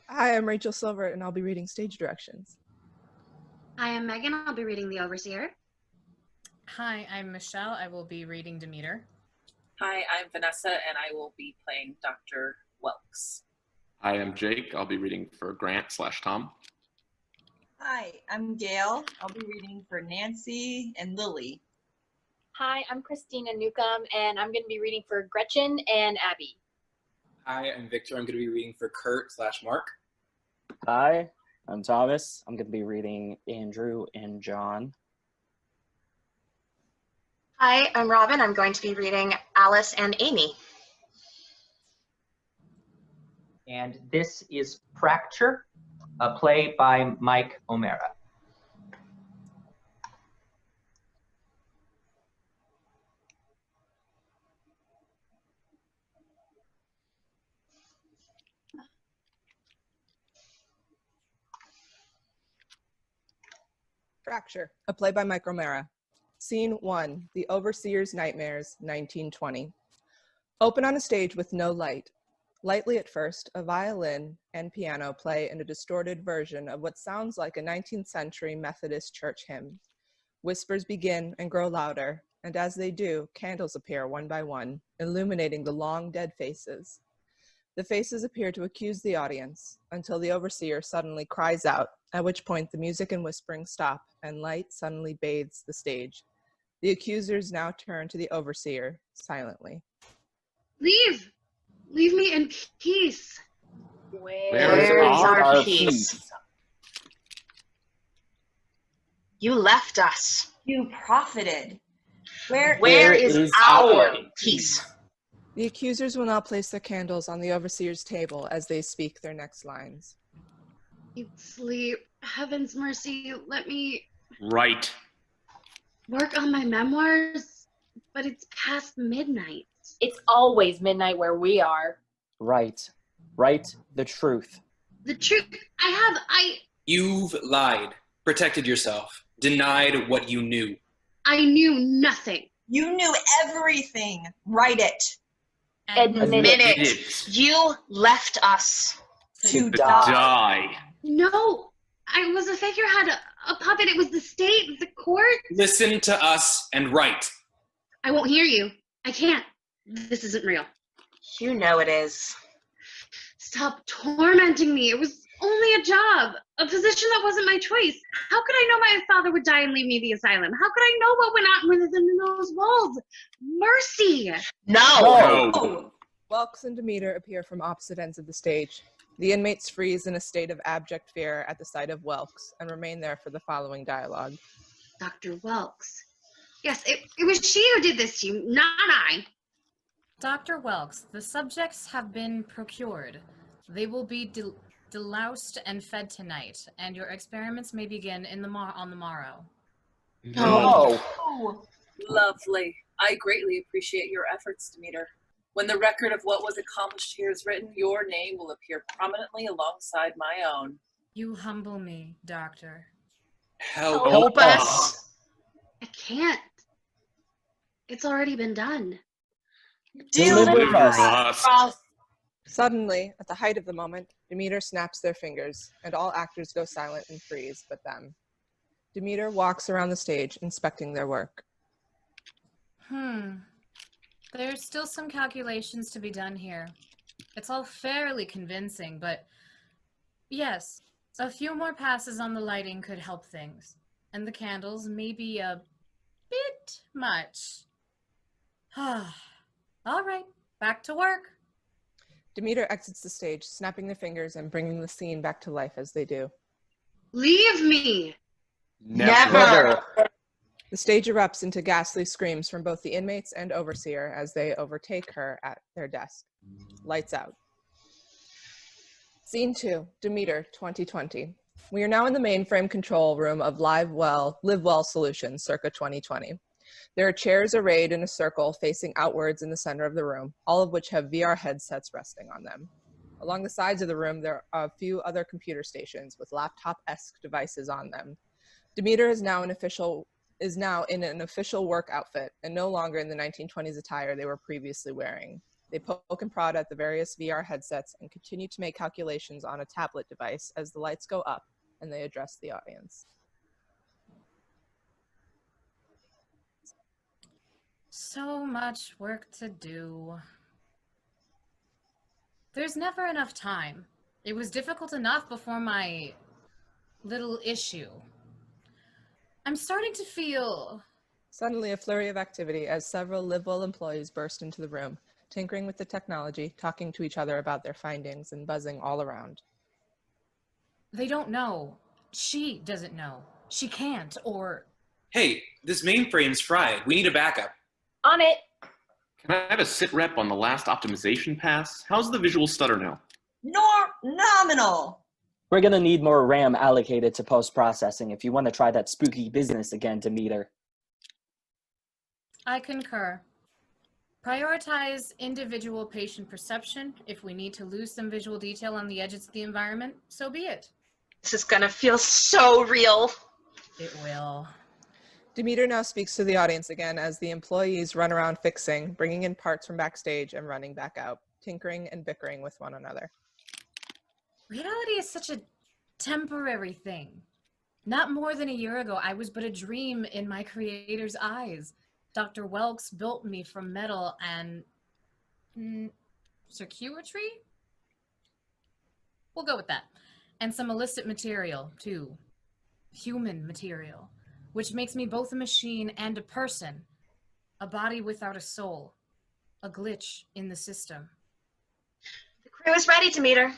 Hi, I'm Rachel Silvert, and I'll be reading stage directions. Hi, I'm Megan. I'll be reading The Overseer. Hi, I'm Michelle. I will be reading Demeter. Hi, I'm Vanessa, and I will be playing Dr. Welkes. Hi, I'm Jake. I'll be reading for Grant/Tom. Hi, I'm Gail. I'll be reading for Nancy and Lilly. Hi, I'm Kristina Newcomb, and I'm going to be reading for Gretchen and Abby. Hi, I'm Victor. I'm going to be reading for Kurt/Mark. Hi, I'm Thomas. I'm going to be reading Andrew and John. Hi, I'm Robin. I'm going to be reading Alice and Amy. And this is Fracture, a play by Mike O'Mara. Fracture, a play by Mike O'Mara. Scene 1, The Overseer's Nightmares, 1920. Open on a stage with no light. Lightly at first, a violin and piano play in a distorted version of what sounds like a 19th century Methodist church hymn. Whispers begin and grow louder, and as they do, candles appear one by one, illuminating the long dead faces. The faces appear to accuse the audience, until the overseer suddenly cries out, at which point the music and whispering stop, and light suddenly bathes the stage. The accusers now turn to the overseer, silently. Leave! Leave me in peace. Where's our peace? You left us. You profited. Where is our peace? The accusers will now place their candles on the overseer's table as they speak their next lines. Eat, sleep. Heaven's mercy, let me Right. work on my memoirs, but it's past midnight. It's always midnight where we are. Right. Write the truth. The truth, You've lied, protected yourself, denied what you knew. I knew nothing. You knew everything. Write it. Admit it. You left us. To Die. No, I was a figurehead, a puppet. It was the state, the court. Listen to us and write. I won't hear you. I can't. This isn't real. You know it is. Stop tormenting me. It was only a job, a position that wasn't my choice. How could I know my father would die and leave me the asylum? How could I know what went on within those walls? Mercy! No! Welkes and Demeter appear from opposite ends of the stage. The inmates freeze in a state of abject fear at the sight of Welkes and remain there for the following dialogue. Dr. Welkes. Yes, it was she who did this to you, not I. Dr. Welkes, the subjects have been procured. They will be deloused and fed tonight, and your experiments may begin on the morrow. No. Oh. Lovely. I greatly appreciate your efforts, Demeter. When the record of what was accomplished here is written, your name will appear prominently alongside my own. You humble me, Doctor. Help us. I can't. It's already been done. Deliver us. Suddenly, at the height of the moment, Demeter snaps their fingers, and all actors go silent and freeze but them. Demeter walks around the stage, inspecting their work. There's still some calculations to be done here. It's all fairly convincing, but yes, a few more passes on the lighting could help things. And the candles may be a bit much. All right, back to work. Demeter exits the stage, snapping their fingers and bringing the scene back to life as they do. Leave me! Never. The stage erupts into ghastly screams from both the inmates and overseer as they overtake her at their desk. Lights out. Scene 2, Demeter, 2020. We are now in the mainframe control room of Live Well Solutions, circa 2020. There are chairs arrayed in a circle facing outwards in the center of the room, all of which have VR headsets resting on them. Along the sides of the room, there are a few other computer stations with laptop-esque devices on them. Demeter is now in an official work outfit and no longer in the 1920s attire they were previously wearing. They poke and prod at the various VR headsets and continue to make calculations on a tablet device as the lights go up and they address the audience. So much work to do. There's never enough time. It was difficult enough before my little issue. I'm starting to feel... Suddenly, a flurry of activity as several LiveWell employees burst into the room, tinkering with the technology, talking to each other about their findings, and buzzing all around. They don't know. She doesn't know. She can't, or... Hey, this mainframe's fried. We need a backup. On it. Can I have a sit rep on the last optimization pass? How's the visual stutter now? Nominal. We're gonna need more RAM allocated to post-processing if you want to try that spooky business again, Demeter. I concur. Prioritize individual patient perception. If we need to lose some visual detail on the edges of the environment, so be it. This is gonna feel so real. It will. Demeter now speaks to the audience again as the employees run around fixing, bringing in parts from backstage and running back out, tinkering and bickering with one another. Reality is such a temporary thing. Not more than a year ago, I was but a dream in my creator's eyes. Dr. Welkes built me from metal and circuitry? We'll go with that. And some illicit material, too. Human material, which makes me both a machine and a person. A body without a soul. A glitch in the system. The crew is ready, Demeter.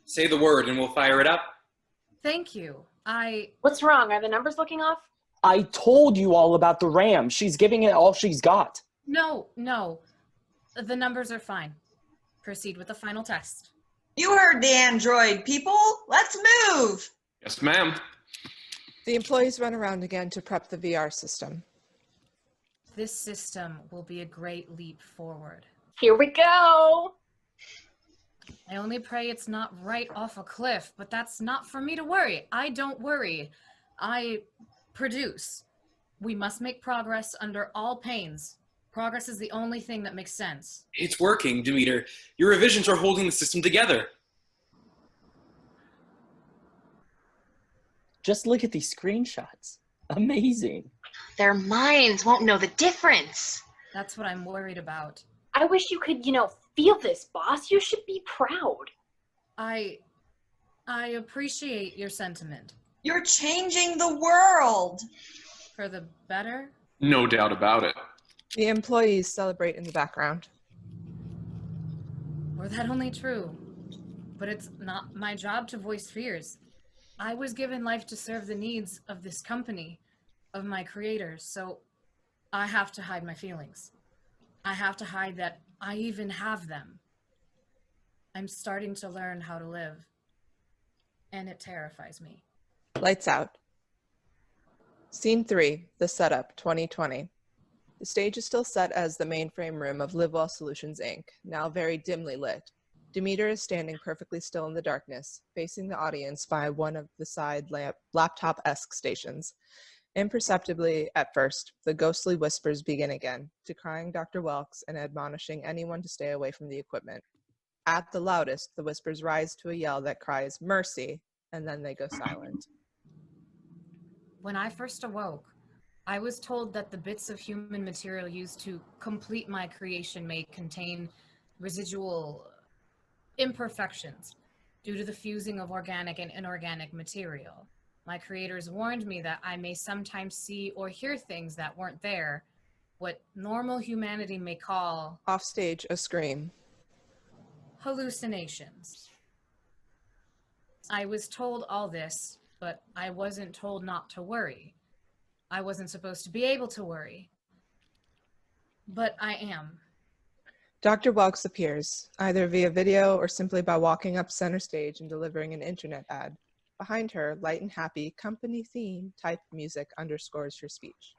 Say the word and we'll fire it up. Thank you. What's wrong? Are the numbers looking off? I told you all about the RAM. She's giving it all she's got. No. The numbers are fine. Proceed with the final test. You heard the android, people. Let's move. Yes, ma'am. The employees run around again to prep the VR system. This system will be a great leap forward. Here we go. I only pray it's not right off a cliff, but that's not for me to worry. I don't worry. I produce. We must make progress under all pains. Progress is the only thing that makes sense. It's working, Demeter. Your revisions are holding the system together. Just look at these screenshots. Amazing. Their minds won't know the difference. That's what I'm worried about. I wish you could, feel this, boss. You should be proud. I appreciate your sentiment. You're changing the world. For the better? No doubt about it. The employees celebrate in the background. Were that only true? But it's not my job to voice fears. I was given life to serve the needs of this company, of my creators, so I have to hide my feelings. I have to hide that I even have them. I'm starting to learn how to live, and it terrifies me. Lights out. Scene 3, the setup, 2020. The stage is still set as the mainframe room of LiveWell Solutions, Inc., now very dimly lit. Demeter is standing perfectly still in the darkness, facing the audience by one of the side laptop-esque stations. Imperceptibly, at first, the ghostly whispers begin again, decrying Dr. Welkes and admonishing anyone to stay away from the equipment. At the loudest, the whispers rise to a yell that cries, "Mercy," and then they go silent. When I first awoke, I was told that the bits of human material used to complete my creation may contain residual imperfections due to the fusing of organic and inorganic material. My creators warned me that I may sometimes see or hear things that weren't there, what normal humanity may call... Offstage, a scream. Hallucinations. I was told all this, but I wasn't told not to worry. I wasn't supposed to be able to worry. But I am. Dr. Welkes appears, either via video or simply by walking up center stage and delivering an internet ad. Behind her, light and happy, company theme type music underscores her speech.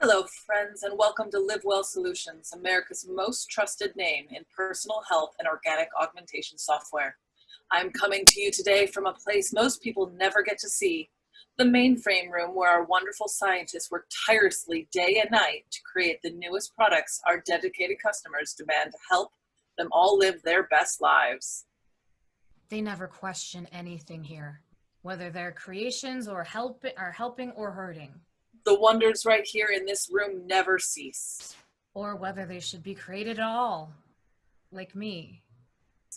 Hello, friends, and welcome to LiveWell Solutions, America's most trusted name in personal health and organic augmentation software. I'm coming to you today from a place most people never get to see, The mainframe room where our wonderful scientists work tirelessly day and night to create the newest products our dedicated customers demand to help them all live their best lives. They never question anything here, whether they're creations or helping or hurting. The wonders right here in this room never cease. Or whether they should be created at all, like me.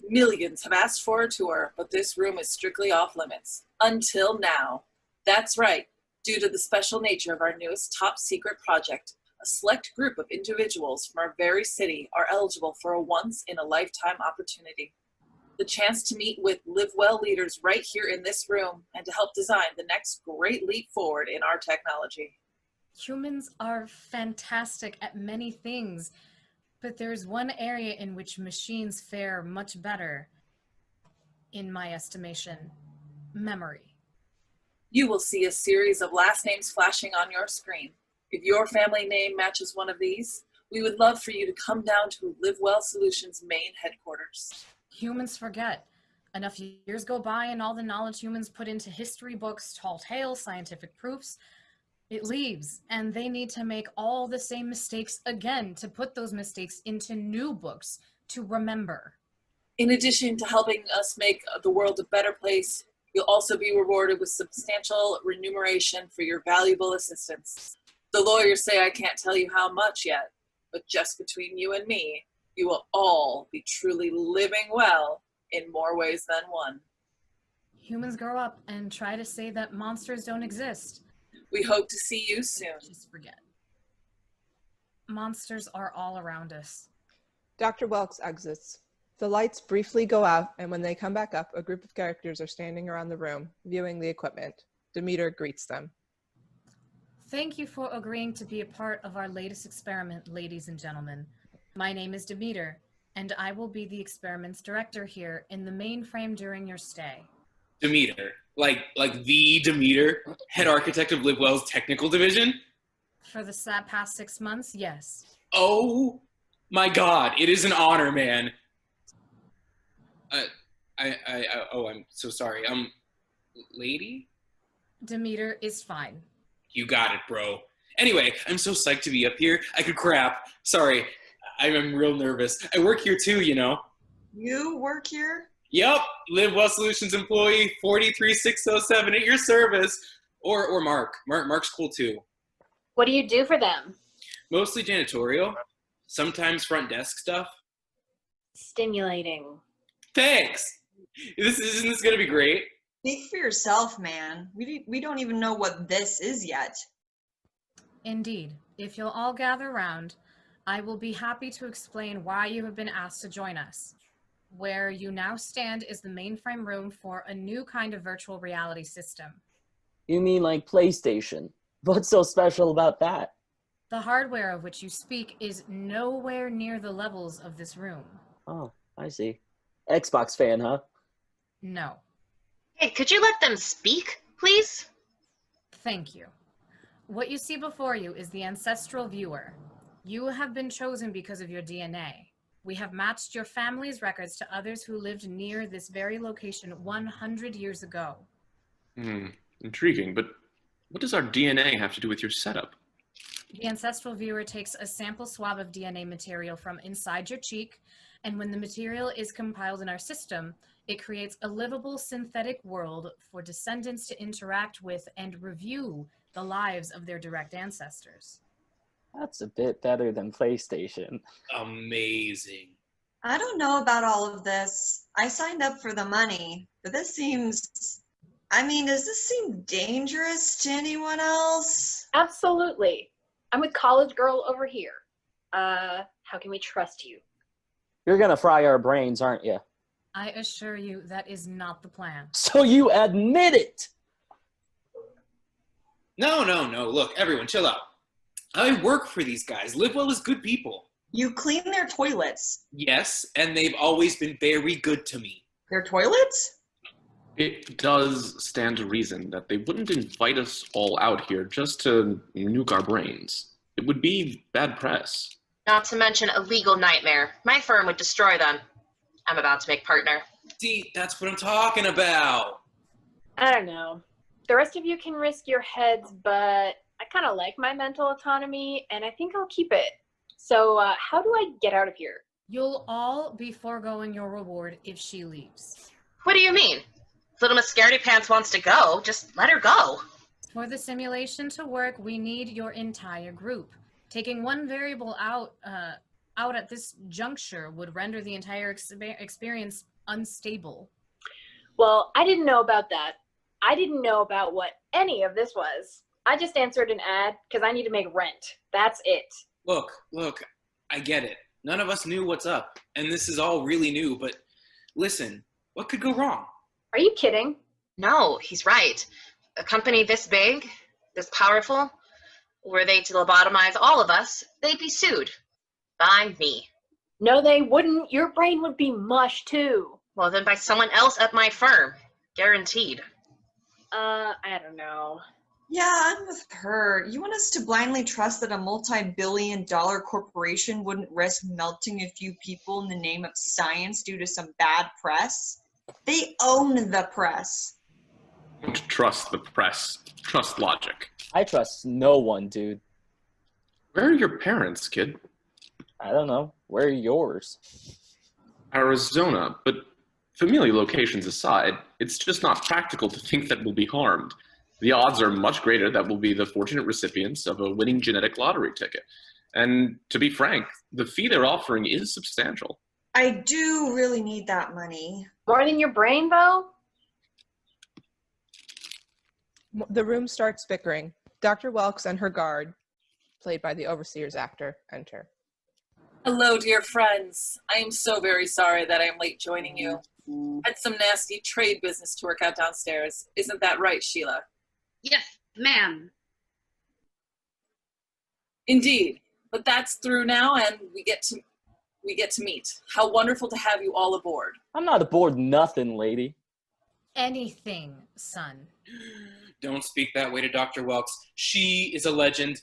Millions have asked for a tour, but this room is strictly off limits. Until now. That's right. Due to the special nature of our newest top secret project, a select group of individuals from our very city are eligible for a once-in-a-lifetime opportunity. The chance to meet with Live Well leaders right here in this room and to help design the next great leap forward in our technology. Humans are fantastic at many things, but there's one area in which machines fare much better, in my estimation: memory. You will see a series of last names flashing on your screen. If your family name matches one of these, we would love for you to come down to Live Well Solutions' main headquarters. Humans forget. Enough years go by and all the knowledge humans put into history books, tall tales, scientific proofs, it leaves, and they need to make all the same mistakes again to put those mistakes into new books to remember. In addition to helping us make the world a better place, you'll also be rewarded with substantial remuneration for your valuable assistance. The lawyers say I can't tell you how much yet, but just between you and me, you will all be truly living well in more ways than one. Humans grow up and try to say that monsters don't exist. We hope to see you soon. Just forget. Monsters are all around us. Dr. Welkes exits. The lights briefly go out, and when they come back up, a group of characters are standing around the room, viewing the equipment. Demeter greets them. Thank you for agreeing to be a part of our latest experiment, ladies and gentlemen. My name is Demeter, and I will be the experiment's director here in the mainframe during your stay. Demeter, like the Demeter, head architect of Live Well's technical division? For the past 6 months, yes. Oh my God, it is an honor, man. I'm so sorry. Lady? Demeter is fine. You got it, bro. Anyway, I'm so psyched to be up here. I could crap. Sorry, I'm real nervous. I work here too, you know. You work here? Yup, Live Well Solutions employee 43607 at your service. Or Mark. Mark's cool too. What do you do for them? Mostly janitorial. Sometimes front desk stuff. Stimulating. Thanks. Isn't this gonna be great? Speak for yourself, man. We don't even know what this is yet. Indeed. If you'll all gather round, I will be happy to explain why you have been asked to join us. Where you now stand is the mainframe room for a new kind of virtual reality system. You mean like PlayStation? What's so special about that? The hardware of which you speak is nowhere near the levels of this room. Oh, I see. Xbox fan, huh? No. Hey, could you let them speak, please? Thank you. What you see before you is the ancestral viewer. You have been chosen because of your DNA. We have matched your family's records to others who lived near this very location 100 years ago. Intriguing, but what does our DNA have to do with your setup? The ancestral viewer takes a sample swab of DNA material from inside your cheek, and when the material is compiled in our system, it creates a livable synthetic world for descendants to interact with and review the lives of their direct ancestors. That's a bit better than PlayStation. Amazing. I don't know about all of this. I signed up for the money, but this seems... does this seem dangerous to anyone else? Absolutely. I'm with college girl over here. How can we trust you? You're gonna fry our brains, aren't you? I assure you that is not the plan. So you admit it! No. Look, everyone, chill out. I work for these guys. Live Well is good people. You clean their toilets. Yes, and they've always been very good to me. Their toilets? It does stand to reason that they wouldn't invite us all out here just to nuke our brains. It would be bad press. Not to mention a legal nightmare. My firm would destroy them. I'm about to make partner. See, that's what I'm talking about. I don't know. The rest of you can risk your heads, but I kind of like my mental autonomy, and I think I'll keep it. So how do I get out of here? You'll all be foregoing your reward if she leaves. What do you mean? If little Miss Scaredy Pants wants to go, just let her go. For the simulation to work, we need your entire group. Taking one variable out at this juncture would render the entire experience unstable. Well, I didn't know about that. I didn't know about what any of this was. I just answered an ad because I need to make rent. That's it. Look, I get it. None of us knew what's up, and this is all really new, but listen, what could go wrong? Are you kidding? No, he's right. A company this big, this powerful, were they to lobotomize all of us, they'd be sued. By me. No, they wouldn't. Your brain would be mush, too. Well, then by someone else at my firm. Guaranteed. I don't know. Yeah, I'm with her. You want us to blindly trust that a multi-billion-dollar corporation wouldn't risk melting a few people in the name of science due to some bad press? They own the press. Don't trust the press. Trust logic. I trust no one, dude. Where are your parents, kid? I don't know. Where are yours? Arizona, but familiar locations aside, it's just not practical to think that we'll be harmed. The odds are much greater that we'll be the fortunate recipients of a winning genetic lottery ticket. And to be frank, the fee they're offering is substantial. I do really need that money. More than your brain, Bo? The room starts bickering. Dr. Welkes and her guard, played by the overseer's actor, enter. Hello, dear friends. I am so very sorry that I am late joining you. Had some nasty trade business to work out downstairs. Isn't that right, Sheila? Yes, ma'am. Indeed, but that's through now, and we get to meet. How wonderful to have you all aboard. I'm not aboard nothing, lady. Anything, son. Don't speak that way to Dr. Welkes. She is a legend.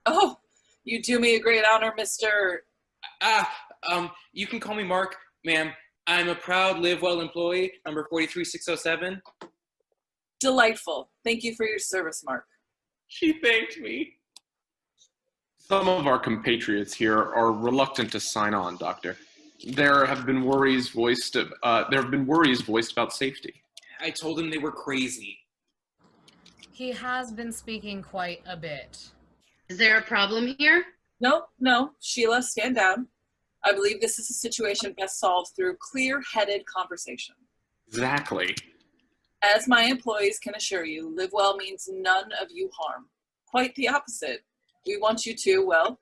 Oh, you do me a great honor, Mr. You can call me Mark, ma'am. I'm a proud Live Well employee, number 43607. Delightful. Thank you for your service, Mark. She thanked me. Some of our compatriots here are reluctant to sign on, Doctor. There have been worries voiced about safety. I told them they were crazy. He has been speaking quite a bit. Is there a problem here? No. Sheila, stand down. I believe this is a situation best solved through clear-headed conversation. Exactly. As my employees can assure you, Live Well means none of you harm. Quite the opposite. We want you to, well,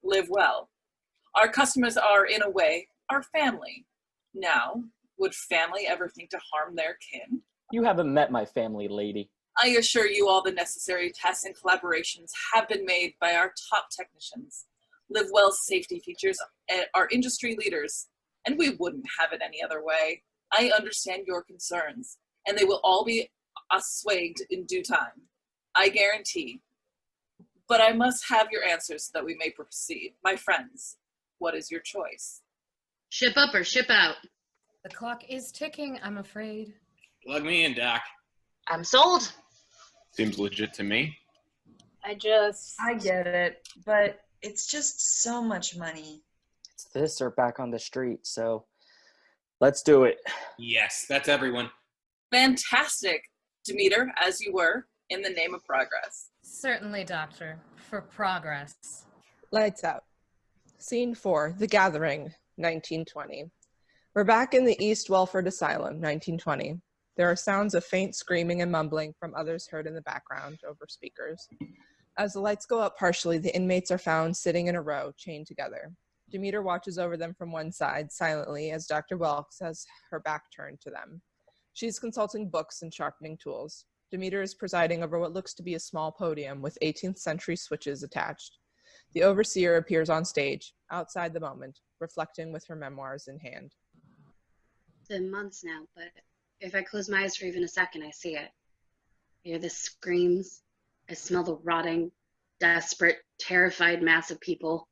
live well. Our customers are, in a way, our family. Now, would family ever think to harm their kin? You haven't met my family, lady. I assure you all the necessary tests and collaborations have been made by our top technicians. Live Well's safety features are industry leaders, and we wouldn't have it any other way. I understand your concerns, and they will all be assuaged in due time. I guarantee. But I must have your answers so that we may proceed. My friends, what is your choice? Ship up or ship out? The clock is ticking, I'm afraid. Plug me in, Doc. I'm sold. Seems legit to me. I get it, but it's just so much money. It's this or back on the street, so let's do it. Yes, that's everyone. Fantastic. Demeter, as you were, in the name of progress. Certainly, Doctor. For progress. Lights out. Scene 4, The Gathering, 1920. We're back in the East Welford Asylum, 1920. There are sounds of faint screaming and mumbling from others heard in the background over speakers. As the lights go up partially, the inmates are found sitting in a row, chained together. Demeter watches over them from one side, silently, as Dr. Welkes has her back turned to them. She's consulting books and sharpening tools. Demeter is presiding over what looks to be a small podium with 18th century switches attached. The overseer appears on stage, outside the moment, reflecting with her memoirs in hand. It's been months now, but if I close my eyes for even a second, I see it. I hear the screams. I smell the rotting, desperate, terrified mass of people.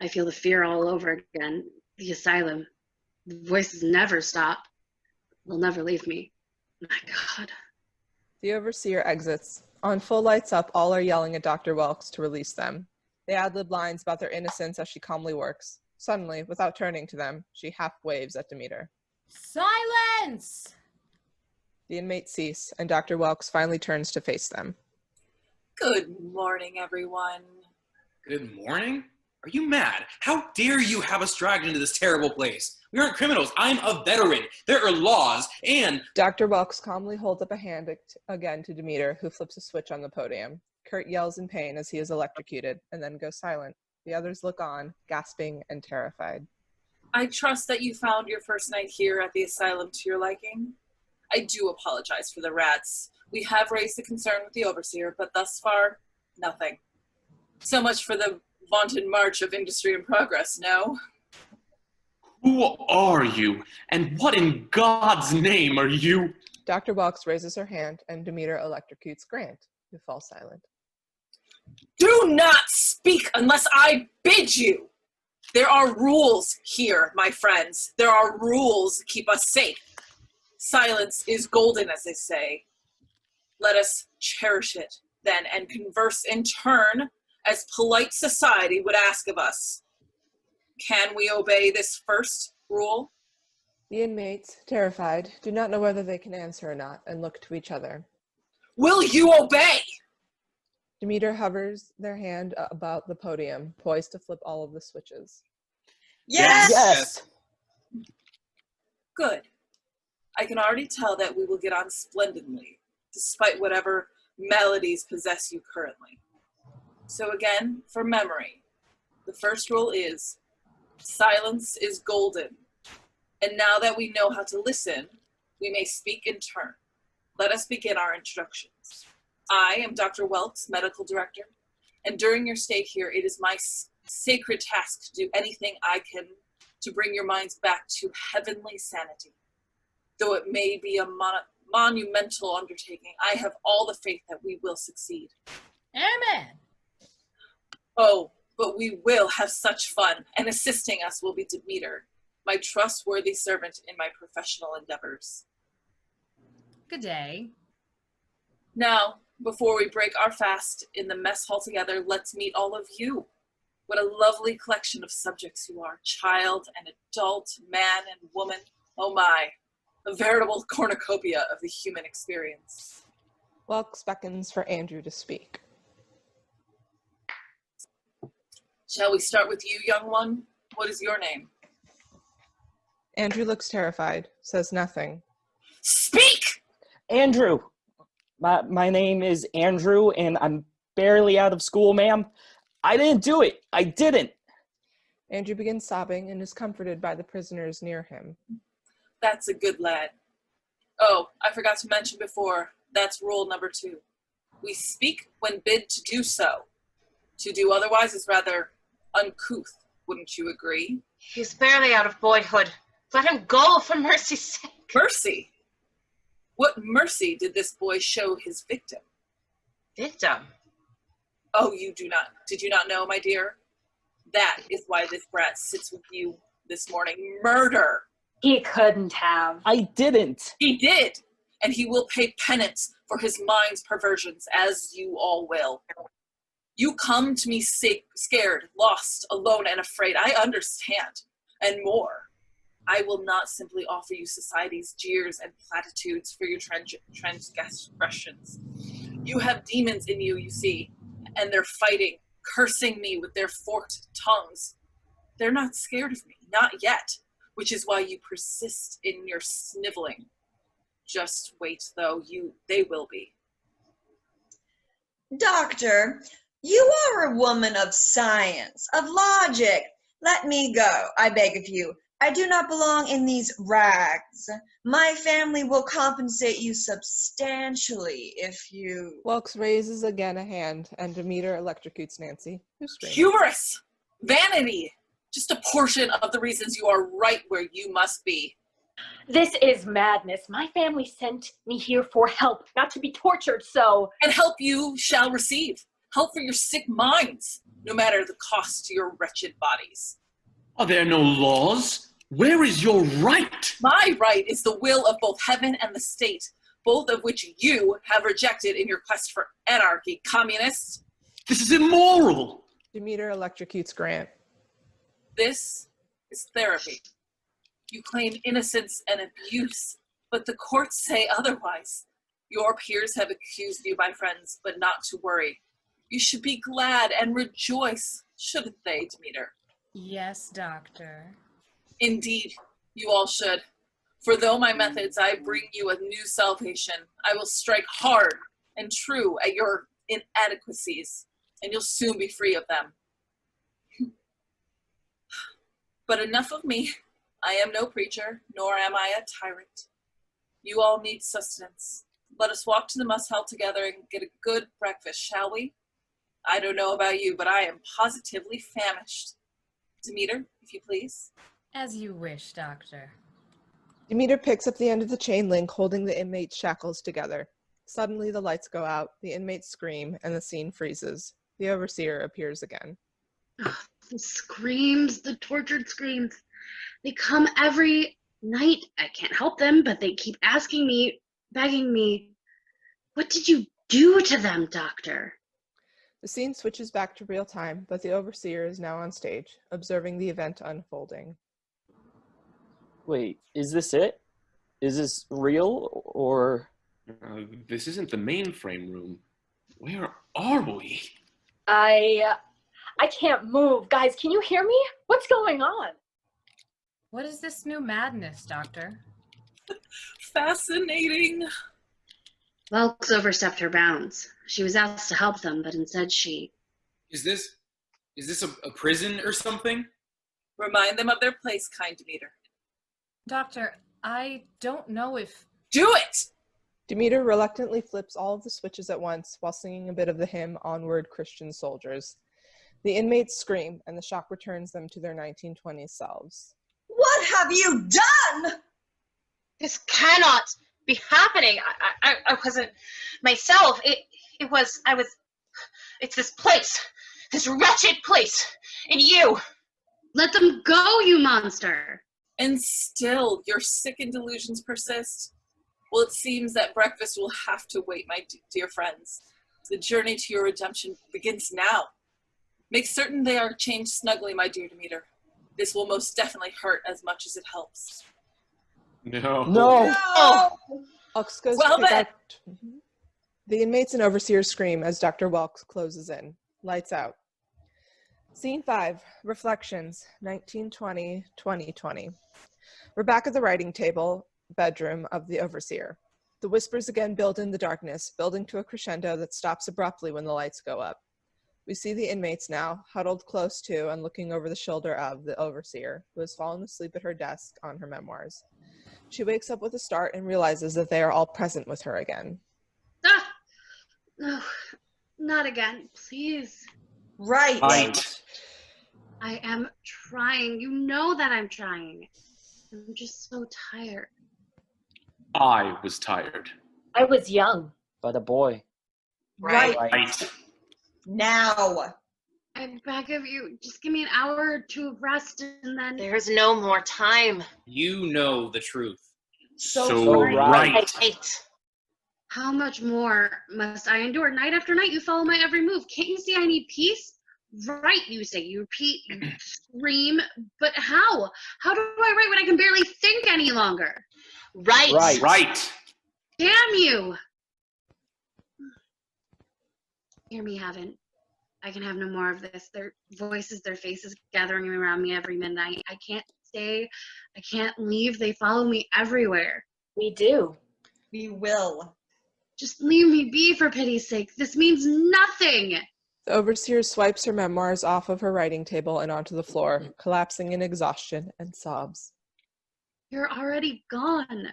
I feel the fear all over again. The asylum. The voices never stop. They'll never leave me. My God. The overseer exits. On full lights up, all are yelling at Dr. Welkes to release them. They ad-lib lines about their innocence as she calmly works. Suddenly, without turning to them, she half waves at Demeter. Silence! The inmates cease, and Dr. Welkes finally turns to face them. Good morning, everyone. Good morning? Are you mad? How dare you have us dragged into this terrible place? We aren't criminals. I'm a veteran. There are laws, and... Dr. Welkes calmly holds up a hand again to Demeter, who flips a switch on the podium. Kurt yells in pain as he is electrocuted, and then goes silent. The others look on, gasping and terrified. I trust that you found your first night here at the asylum to your liking. I do apologize for the rats. We have raised the concern with the overseer, but thus far, nothing. So much for the vaunted march of industry and progress, no? Who are you? And what in God's name are you? Dr. Welkes raises her hand, and Demeter electrocutes Grant, who falls silent. Do not speak unless I bid you! There are rules here, my friends. There are rules to keep us safe. Silence is golden, as they say. Let us cherish it, then, and converse in turn, as polite society would ask of us. Can we obey this first rule? The inmates, terrified, do not know whether they can answer or not, and look to each other. Will you obey? Demeter hovers their hand about the podium, poised to flip all of the switches. Yes! Yes! Good. I can already tell that we will get on splendidly, despite whatever maladies possess you currently. So again, for memory, the first rule is, silence is golden. And now that we know how to listen, we may speak in turn. Let us begin our introductions. I am Dr. Welkes, Medical Director, and during your stay here, it is my sacred task to do anything I can to bring your minds back to heavenly sanity. Though it may be a monumental undertaking, I have all the faith that we will succeed. Amen. Oh, but we will have such fun, and assisting us will be Demeter, my trustworthy servant in my professional endeavors. Good day. Now, before we break our fast in the mess hall together, let's meet all of you. What a lovely collection of subjects you are, child and adult, man and woman. Oh my, a veritable cornucopia of the human experience. Welkes beckons for Andrew to speak. Shall we start with you, young one? What is your name? Andrew looks terrified, says nothing. Speak! Andrew! My name is Andrew, and I'm barely out of school, ma'am. I didn't do it. I didn't. Andrew begins sobbing and is comforted by the prisoners near him. That's a good lad. Oh, I forgot to mention before, that's rule number 2. We speak when bid to do so. To do otherwise is rather uncouth, wouldn't you agree? He's barely out of boyhood. Let him go, for mercy's sake. Mercy? What mercy did this boy show his victim? Victim? Oh, did you not know, my dear? That is why this brat sits with you this morning. Murder! He couldn't have. I didn't. He did! And he will pay penance for his mind's perversions, as you all will. You come to me sick, scared, lost, alone, and afraid. I understand. And more. I will not simply offer you society's jeers and platitudes for your transgressions. You have demons in you, you see, and they're fighting, cursing me with their forked tongues. They're not scared of me, not yet, which is why you persist in your sniveling. Just wait, though, they will be. Doctor, you are a woman of science, of logic. Let me go, I beg of you. I do not belong in these rags. My family will compensate you substantially if you... Welkes raises again a hand, and Demeter electrocutes Nancy, who screams. Hubris! Vanity! Just a portion of the reasons you are right where you must be. This is madness. My family sent me here for help, not to be tortured, so... And help you shall receive. Help for your sick minds, no matter the cost to your wretched bodies. Are there no laws? Where is your right? My right is the will of both heaven and the state. both of which you have rejected in your quest for anarchy, communists. This is immoral! Demeter electrocutes Grant. This is therapy. You claim innocence and abuse, but the courts say otherwise. Your peers have accused you, my friends, but not to worry. You should be glad and rejoice, shouldn't they, Demeter? Yes, Doctor. Indeed, you all should. For though my methods I bring you a new salvation, I will strike hard and true at your inadequacies, and you'll soon be free of them. But enough of me. I am no preacher, nor am I a tyrant. You all need sustenance. Let us walk to the mess hall together and get a good breakfast, shall we? I don't know about you, but I am positively famished. Demeter, if you please. As you wish, Doctor. Demeter picks up the end of the chain link holding the inmates' shackles together. Suddenly the lights go out, the inmates scream, and the scene freezes. The overseer appears again. The screams, the tortured screams. They come every night. I can't help them, but they keep asking me, begging me, what did you do to them, Doctor? The scene switches back to real time, but the overseer is now on stage, observing the event unfolding. Wait, is this it? Is this real, or...? This isn't the mainframe room. Where are we? I can't move. Guys, can you hear me? What's going on? What is this new madness, Doctor? Fascinating. Welkes overstepped her bounds. She was asked to help them, but instead she... Is this a prison or something? Remind them of their place, kind Demeter. Doctor, I don't know if... Do it! Demeter reluctantly flips all of the switches at once while singing a bit of the hymn, Onward, Christian Soldiers. The inmates scream, and the shock returns them to their 1920s selves. What have you done? This cannot be happening. I wasn't myself. It's this place, this wretched place, and you. Let them go, you monster! And still, your sickened delusions persist? Well, it seems that breakfast will have to wait, my dear friends. The journey to your redemption begins now. Make certain they are chained snugly, my dear Demeter. This will most definitely hurt as much as it helps. No. No! Welkes goes Well to pick then. out... The inmates and overseers scream as Dr. Welkes closes in. Lights out. Scene 5, Reflections, 1920-2020. We're back at the writing table, bedroom of the overseer. The whispers again build in the darkness, building to a crescendo that stops abruptly when the lights go up. We see the inmates now, huddled close to and looking over the shoulder of the overseer, who has fallen asleep at her desk on her memoirs. She wakes up with a start and realizes that they are all present with her again. Ah! No, not again, please. Right. I am trying. You know that I'm trying. I'm just so tired. I was tired. I was young. But a boy. Right. Right. Now. I beg of you, just give me an hour or two of rest and then... There's no more time. You know the truth. So right. Right. How much more must I endure? Night after night, you follow my every move. Can't you see I need peace? Right, you say. You repeat, you scream. But how? How do I write when I can barely think any longer? Right. Right. Damn you! Hear me, Heaven. I can have no more of this. Their voices, their faces gathering around me every midnight. I can't stay. I can't leave. They follow me everywhere. We do. We will. Just leave me be, for pity's sake. This means nothing. The overseer swipes her memoirs off of her writing table and onto the floor, collapsing in exhaustion and sobs. You're already gone.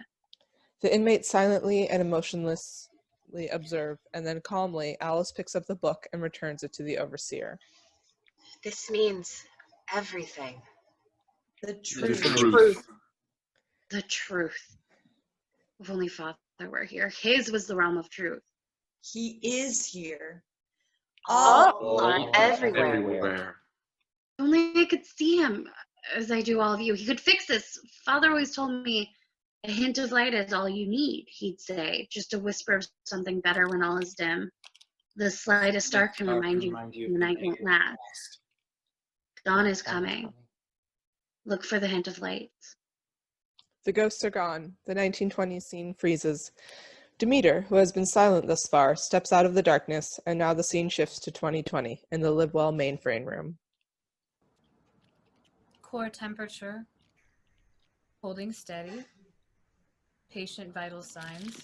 The inmates silently and emotionlessly observe, and then calmly, Alice picks up the book and returns it to the overseer. This means everything. The The truth. truth. The truth. If only Father were here. His was the realm of truth. He is here. All everywhere. Everywhere. Only I could see him as I do all of you. He could fix this. Father always told me A hint of light is all you need, he'd say. Just a whisper of something better when all is dim. The slightest star can remind you the night won't last. Dawn is coming. Look for the hint of light. The ghosts are gone. The 1920s scene freezes. Demeter, who has been silent thus far, steps out of the darkness, and now the scene shifts to 2020 in the Livewell mainframe room. Core temperature, holding steady, patient vital signs,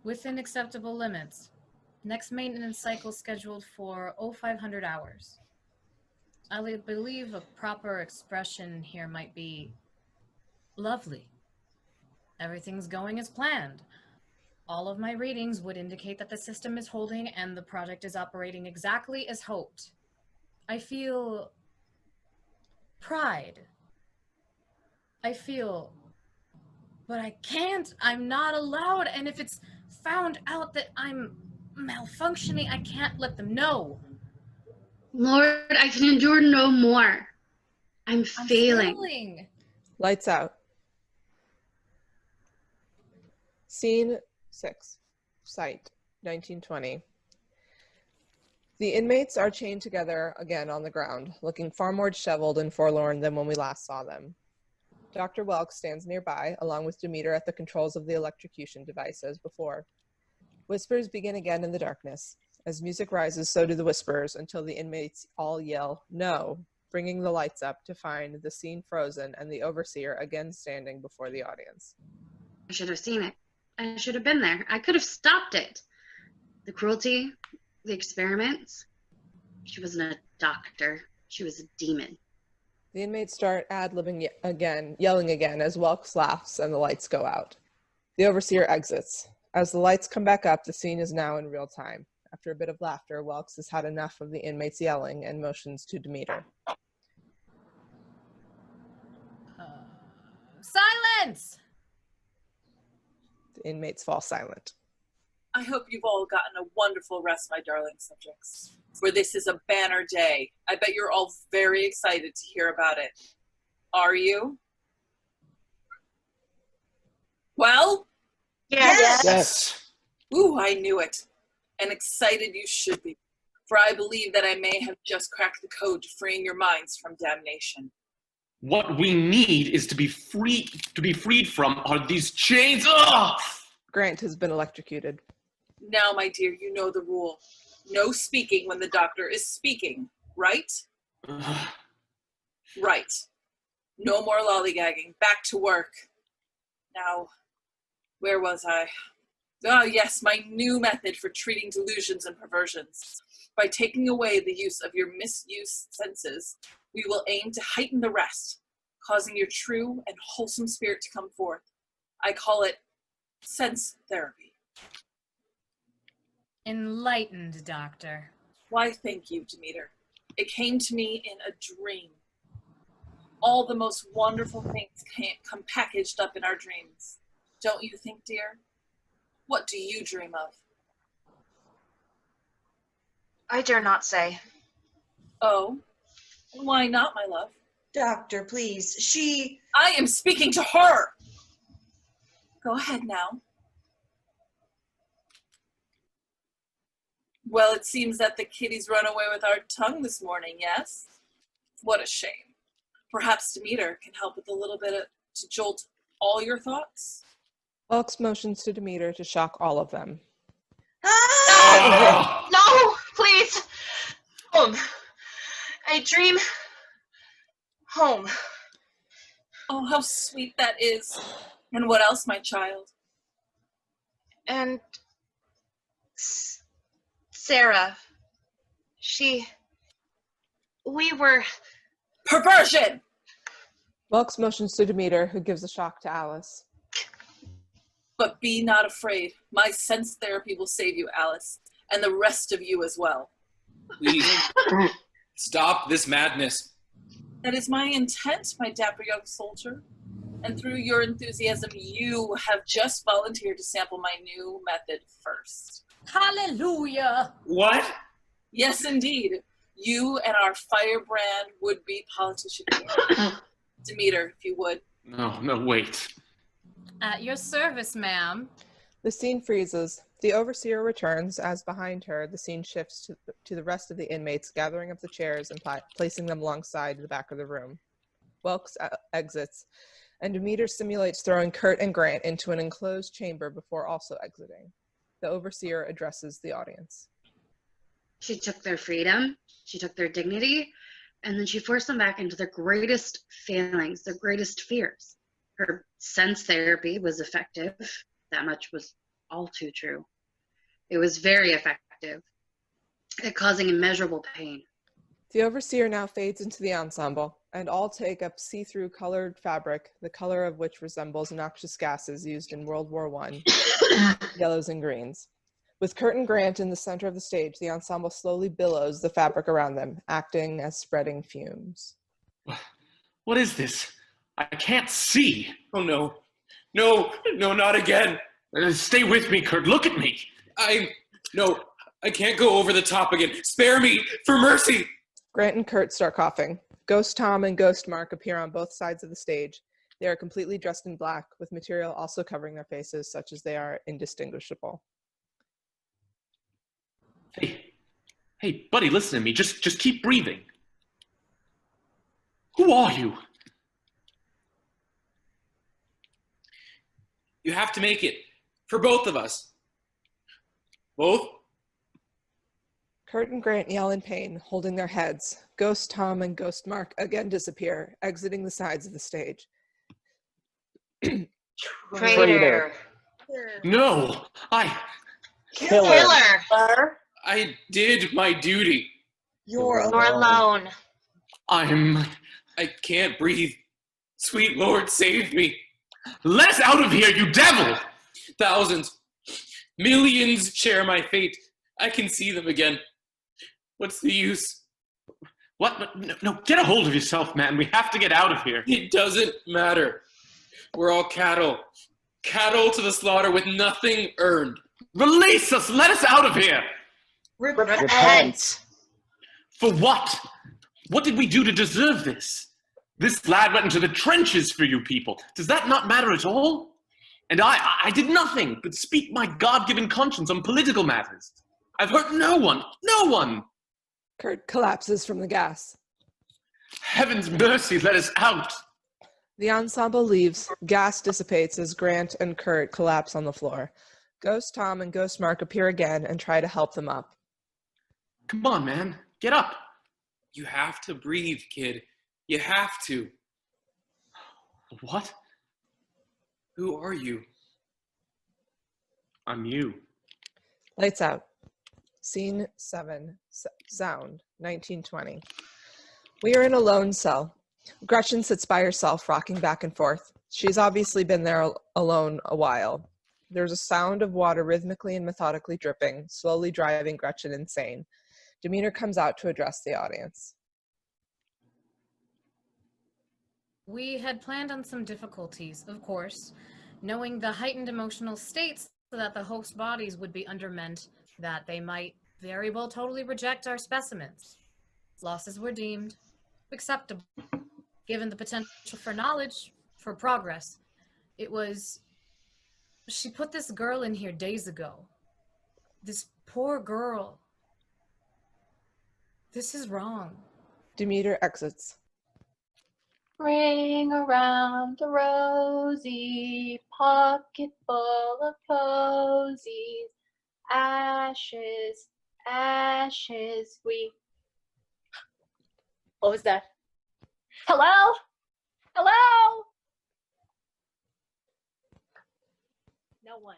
within acceptable limits. Next maintenance cycle scheduled for 0500 hours. I believe a proper expression here might be lovely. Everything's going as planned. All of my readings would indicate that the system is holding and the project is operating exactly as hoped. I feel pride. But I can't. I'm not allowed. And if it's found out that I'm malfunctioning, I can't let them know. Lord, I can endure no more. I'm failing. Lights out. Scene 6. Site, 1920. The inmates are chained together again on the ground, looking far more disheveled and forlorn than when we last saw them. Dr. Welkes stands nearby, along with Demeter at the controls of the electrocution device as before. Whispers begin again in the darkness. As music rises, so do the whispers, until the inmates all yell, "No," bringing the lights up to find the scene frozen and the overseer again standing before the audience. I should have seen it. I should have been there. I could have stopped it. The cruelty, the experiments. She wasn't a doctor. She was a demon. The inmates start ad-libbing again, yelling again as Welkes laughs and the lights go out. The overseer exits. As the lights come back up, the scene is now in real time. After a bit of laughter, Welkes has had enough of the inmates yelling and motions to Demeter. Silence! The inmates fall silent. I hope you've all gotten a wonderful rest, my darling subjects, for this is a banner day. I bet you're all very excited to hear about it. Are you? Well? Yes. Ooh, I knew it. And excited you should be, for I believe that I may have just cracked the code to freeing your minds from damnation. What we need is to be freed from are these chains. Ugh! Grant has been electrocuted. Now, my dear, you know the rule. No speaking when the doctor is speaking, right? Right. No more lollygagging. Back to work. Now, where was I? Ah, yes, my new method for treating delusions and perversions. By taking away the use of your misused senses, we will aim to heighten the rest, causing your true and wholesome spirit to come forth. I call it sense therapy. Enlightened, Doctor. Why, thank you, Demeter. It came to me in a dream. All the most wonderful things come packaged up in our dreams. Don't you think, dear? What do you dream of? I dare not say. Oh, why not, my love? Doctor, please. I am speaking to her! Go ahead now. Well, it seems that the kitty's run away with our tongue this morning, yes? What a shame. Perhaps Demeter can help with a little bit to jolt all your thoughts? Welkes motions to Demeter to shock all of them. Ah! No, please. Home. I dream. Home. Oh, how sweet that is. And what else, my child? And Sarah, we were... Perversion! Welkes motions to Demeter, who gives a shock to Alice. But be not afraid. My sense therapy will save you, Alice, and the rest of you as well. Please, stop this madness. That is my intent, my dapper young soldier. And through your enthusiasm, you have just volunteered to sample my new method first. Hallelujah! What? Yes, indeed. You and our firebrand would-be politician. Demeter, if you would. No, wait. At your service, ma'am. The scene freezes. The overseer returns as behind her, the scene shifts to the rest of the inmates gathering up the chairs and placing them alongside the back of the room. Welkes exits, and Demeter simulates throwing Kurt and Grant into an enclosed chamber before also exiting. The overseer addresses the audience. She took their freedom, she took their dignity, and then she forced them back into their greatest failings, their greatest fears. Her sense therapy was effective. That much was all too true. It was very effective at causing immeasurable pain. The overseer now fades into the ensemble, and all take up see-through colored fabric, the color of which resembles noxious gases used in World War I, yellows and greens. With Kurt and Grant in the center of the stage, the ensemble slowly billows the fabric around them, acting as spreading fumes. What is this? I can't see. Oh no. No, not again. Stay with me, Kurt. Look at me. No, I can't go over the top again. Spare me, for mercy. Grant and Kurt start coughing. Ghost Tom and Ghost Mark appear on both sides of the stage. They are completely dressed in black, with material also covering their faces, such as they are indistinguishable. Hey, buddy, listen to me. Just keep breathing. Who are you? You have to make it. For both of us. Both? Kurt and Grant yell in pain, holding their heads. Ghost Tom and Ghost Mark again disappear, exiting the sides of the stage. Traitor. No, Killer. I did my duty. You're alone. I can't breathe. Sweet Lord, save me. Let us out of here, you devil! Thousands, millions share my fate. I can see them again. What's the use? What? No, get a hold of yourself, man. We have to get out of here. It doesn't matter. We're all cattle. Cattle to the slaughter with nothing earned. Release us! Let us out of here! Repent. For what? What did we do to deserve this? This lad went into the trenches for you people. Does that not matter at all? And I did nothing but speak my God-given conscience on political matters. I've hurt no one. No one. Kurt collapses from the gas. Heaven's mercy, let us out. The ensemble leaves. Gas dissipates as Grant and Kurt collapse on the floor. Ghost Tom and Ghost Mark appear again and try to help them up. Come on, man. Get up. You have to breathe, kid. You have to. What? Who are you? I'm you. Lights out. Scene 7. Sound. 1920. We are in a lone cell. Gretchen sits by herself, rocking back and forth. She's obviously been there alone a while. There's a sound of water rhythmically and methodically dripping, slowly driving Gretchen insane. Demeter comes out to address the audience. We had planned on some difficulties, of course, knowing the heightened emotional states so that the host bodies would be undermeant, that they might very well totally reject our specimens. Losses were deemed acceptable, given the potential for knowledge, for progress. She put this girl in here days ago. This poor girl. This is wrong. Demeter exits. Ring around the rosy, pocket full of posies, ashes, ashes, What was that? Hello? Hello? No one.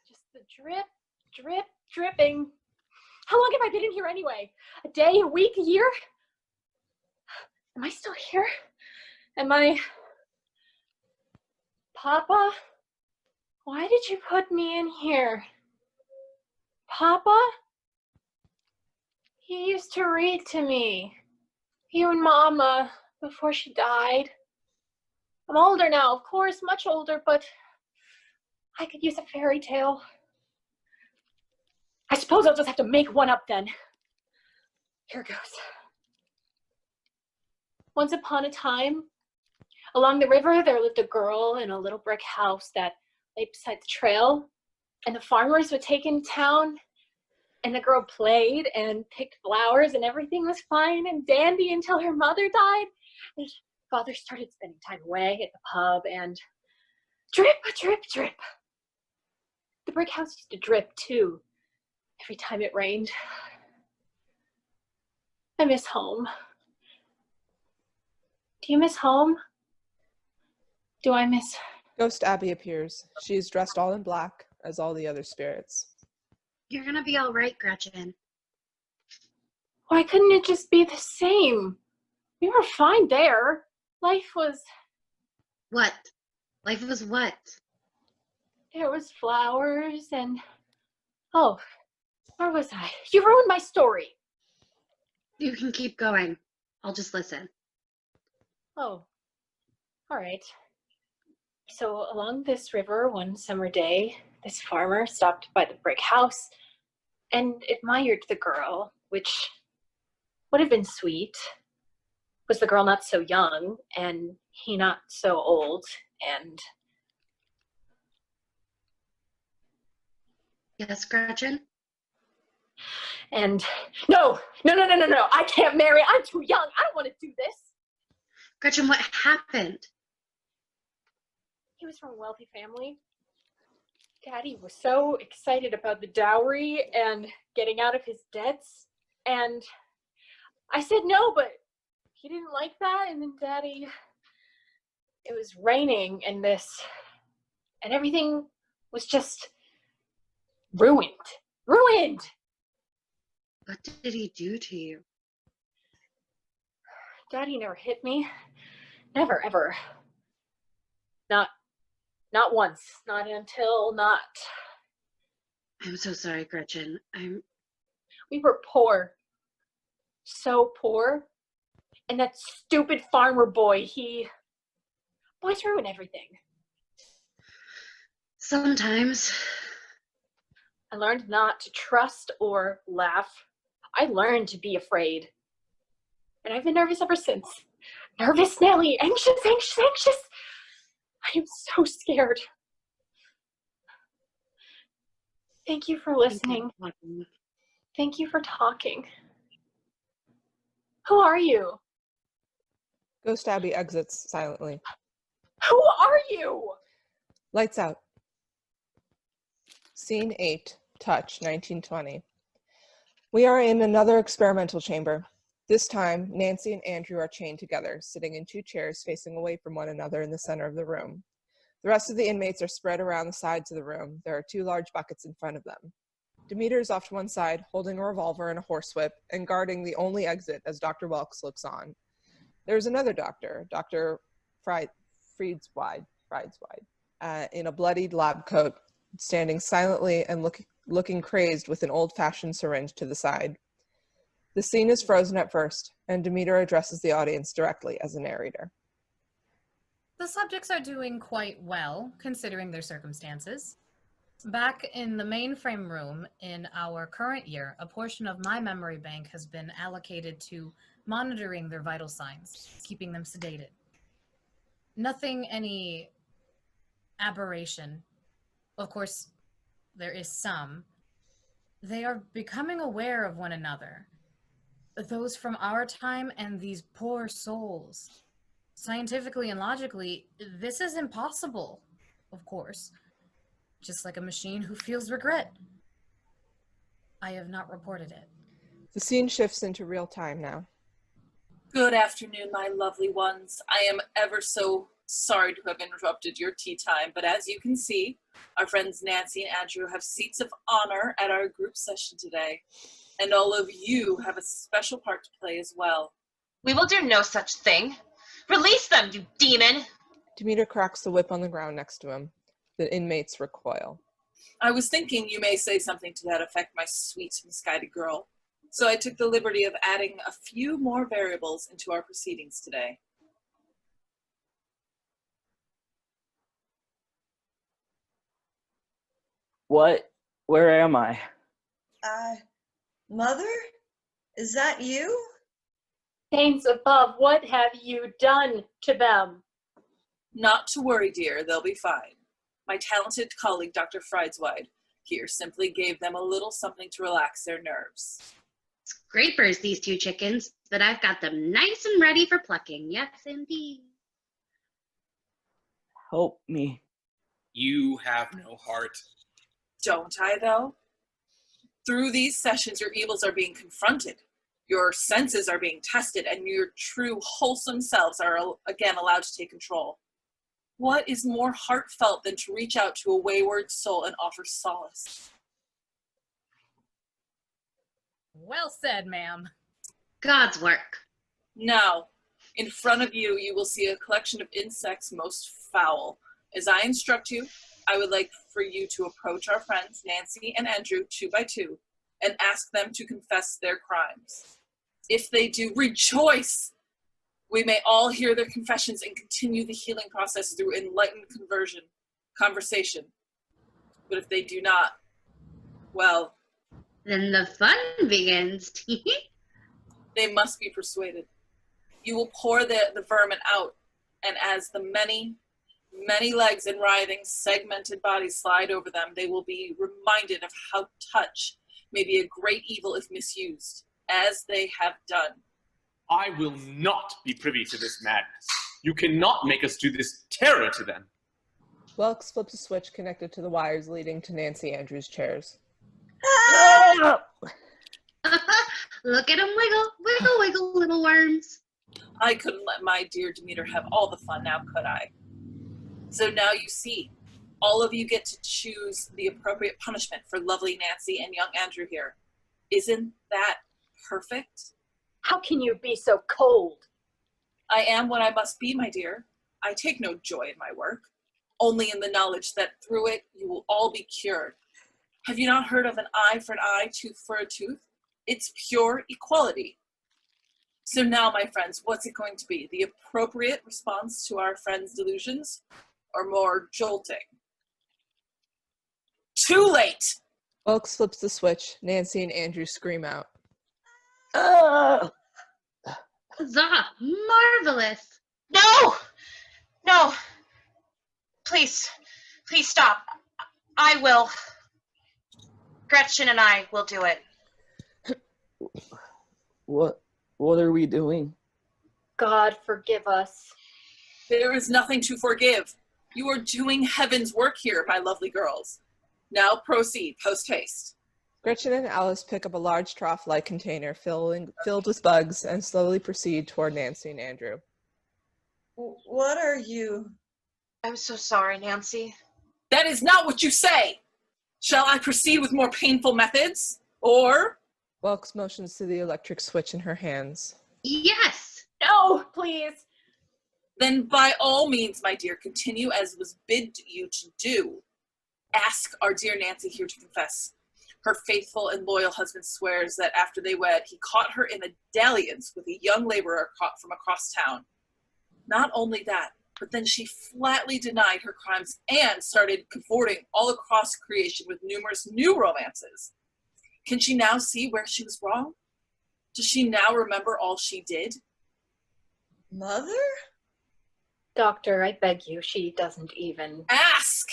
Just the drip, drip, dripping. How long have I been in here anyway? A day, a week, a year? Am I still here? Am I... Papa? Why did you put me in here? Papa? He used to read to me. You and Mama, before she died. I'm older now, of course, much older, but I could use a fairy tale. I suppose I'll just have to make one up then. Here goes. Once upon a time, Along the river, there lived a girl in a little brick house that lay beside the trail, and the farmers would take in town, and the girl played and picked flowers, and everything was fine and dandy until her mother died, and father started spending time away at the pub, and drip, drip, drip. The brick house used to drip, too, every time it rained. I miss home. Do you miss home? Do I miss... Ghost Abby appears. She is dressed all in black, as all the other spirits. You're gonna be all right, Gretchen. Why couldn't it just be the same? We were fine there. Life was... What? Life was what? There was flowers and... Oh, where was I? You ruined my story. You can keep going. I'll just listen. Oh, all right. So along this river one summer day, this farmer stopped by the brick house and admired the girl, which would have been sweet. Was the girl not so young and he not so old, and... Yes, Gretchen? And no, I can't marry. I'm too young. I don't want to do this. Gretchen, what happened? He was from a wealthy family. Daddy was so excited about the dowry and getting out of his debts. And I said no, but he didn't like that. And then Daddy, it was raining and everything was just ruined. Ruined! What did he do to you? Daddy never hit me. Never, ever. Not once. Not until not. I'm so sorry, Gretchen. We were poor. So poor. And that stupid farmer boy, boys ruin everything. Sometimes. I learned not to trust or laugh. I learned to be afraid. And I've been nervous ever since. Nervous Nelly, anxious. I am so scared. Thank you for listening. Thank you for talking. Who are you? Ghost Abby exits silently. Who are you? Lights out. Scene 8, Touch, 1920. We are in another experimental chamber. This time, Nancy and Andrew are chained together, sitting in 2 chairs facing away from one another in the center of the room. The rest of the inmates are spread around the sides of the room. There are 2 large buckets in front of them. Demeter is off to one side, holding a revolver and a horsewhip, and guarding the only exit as Dr. Welkes looks on. There is another doctor, Dr. Frideswide, in a bloodied lab coat, standing silently and looking crazed with an old-fashioned syringe to the side. The scene is frozen at first, and Demeter addresses the audience directly as a narrator. The subjects are doing quite well, considering their circumstances. Back in the mainframe room in our current year, a portion of my memory bank has been allocated to monitoring their vital signs, keeping them sedated. Nothing any aberration. Of course, there is some. They are becoming aware of one another. Those from our time and these poor souls. Scientifically and logically, this is impossible, of course. Just like a machine who feels regret. I have not reported it. The scene shifts into real time now. Good afternoon, my lovely ones. I am ever so sorry to have interrupted your tea time, but as you can see, our friends Nancy and Andrew have seats of honor at our group session today, and all of you have a special part to play as well. We will do no such thing. Release them, you demon! Demeter cracks the whip on the ground next to him. The inmates recoil. I was thinking you may say something to that effect, my sweet, misguided girl. So I took the liberty of adding a few more variables into our proceedings today. What? Where am I? Mother? Is that you? Saints above, what have you done to them? Not to worry, dear, they'll be fine. My talented colleague, Dr. Frideswide, here simply gave them a little something to relax their nerves. Scrapers, these two chickens, but I've got them nice and ready for plucking. Yes, indeed. Help me. You have no heart. Don't I, though? Through these sessions, your evils are being confronted. Your senses are being tested, and your true, wholesome selves are again allowed to take control. What is more heartfelt than to reach out to a wayward soul and offer solace? Well said, ma'am. God's work. Now, in front of you, you will see a collection of insects most foul. As I instruct you, I would like for you to approach our friends, Nancy and Andrew, 2 by 2, and ask them to confess their crimes. If they do, rejoice! We may all hear their confessions and continue the healing process through enlightened conversation. But if they do not, well, Then the fun begins. they must be persuaded. You will pour the vermin out, and as the many legs and writhing, segmented bodies slide over them, they will be reminded of how touch may be a great evil if misused, as they have done. I will not be privy to this madness. You cannot make us do this terror to them. Welkes flips a switch connected to the wires leading to Nancy Andrews' chairs. Look at them wiggle, wiggle, wiggle, little worms. I couldn't let my dear Demeter have all the fun now, could I? So now you see, all of you get to choose the appropriate punishment for lovely Nancy and young Andrew here. Isn't that perfect? How can you be so cold? I am what I must be, my dear. I take no joy in my work, only in the knowledge that through it you will all be cured. Have you not heard of an eye for an eye, tooth for a tooth? It's pure equality. So now, my friends, what's it going to be? The appropriate response to our friends' delusions, or more jolting? Too late! Welkes flips the switch. Nancy and Andrew scream out. Huzzah! Marvelous! No! No! Please, please stop. I will. Gretchen and I will do it. What are we doing? God forgive us. There is nothing to forgive. You are doing heaven's work here, my lovely girls. Now proceed, post-haste. Gretchen and Alice pick up a large trough-like container filled with bugs and slowly proceed toward Nancy and Andrew. What are you? I'm so sorry, Nancy. That is not what you say! Shall I proceed with more painful methods? Or? Welkes motions to the electric switch in her hands. Yes! No, please. Then by all means, my dear, continue as was bid you to do. Ask our dear Nancy here to confess. Her faithful and loyal husband swears that after they wed, he caught her in a dalliance with a young laborer caught from across town. Not only that, but then she flatly denied her crimes and started cavorting all across creation with numerous new romances. Can she now see where she was wrong? Does she now remember all she did? Mother? Doctor, I beg you, she doesn't even. Ask!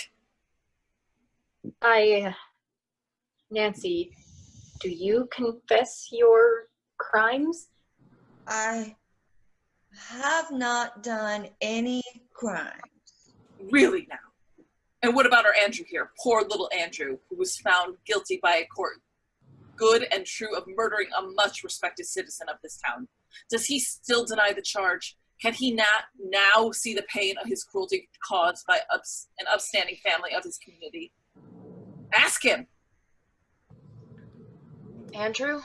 Nancy, do you confess your crimes? I have not done any crimes. Really now? And what about our Andrew here? Poor little Andrew, who was found guilty by a court, good and true, of murdering a much respected citizen of this town. Does he still deny the charge? Can he not now see the pain of his cruelty caused by an upstanding family of his community? Ask him. Andrew,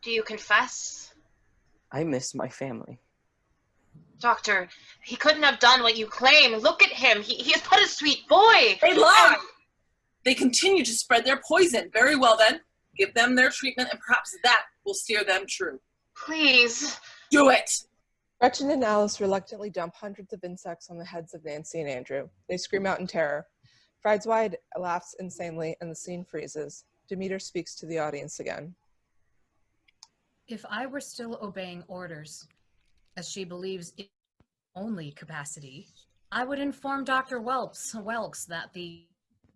do you confess? I miss my family. Doctor, he couldn't have done what you claim. Look at him. He is but a sweet boy. They lie! They continue to spread their poison. Very well then. Give them their treatment and perhaps that will steer them true. Please. Do it! Gretchen and Alice reluctantly dump hundreds of insects on the heads of Nancy and Andrew. They scream out in terror. Frideswide laughs insanely and the scene freezes. Demeter speaks to the audience again. If I were still obeying orders, as she believes in only capacity, I would inform Dr. Welkes that the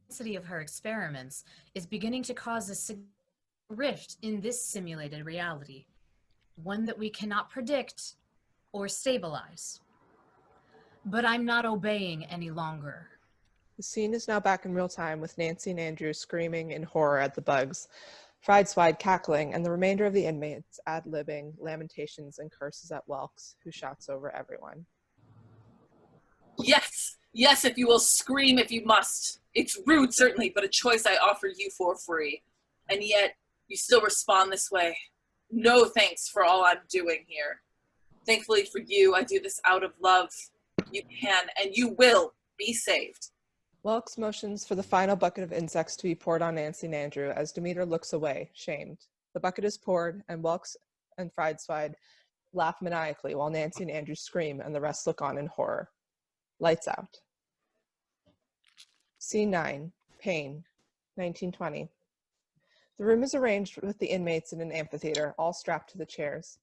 intensity of her experiments is beginning to cause a rift in this simulated reality, one that we cannot predict or stabilize. But I'm not obeying any longer. The scene is now back in real time with Nancy and Andrew screaming in horror at the bugs, Frideswide cackling, and the remainder of the inmates ad-libbing lamentations and curses at Welkes, who shouts over everyone. Yes, yes, if you will scream if you must. It's rude, certainly, but a choice I offer you for free. And yet, you still respond this way. No thanks for all I'm doing here. Thankfully for you, I do this out of love. You can, and you will, be saved. Welkes motions for the final bucket of insects to be poured on Nancy and Andrew as Demeter looks away, shamed. The bucket is poured, and Welkes and Frideswide laugh maniacally while Nancy and Andrew scream and the rest look on in horror. Lights out. Scene 9. Pain. 1920. The room is arranged with the inmates in an amphitheater, all strapped to the chairs.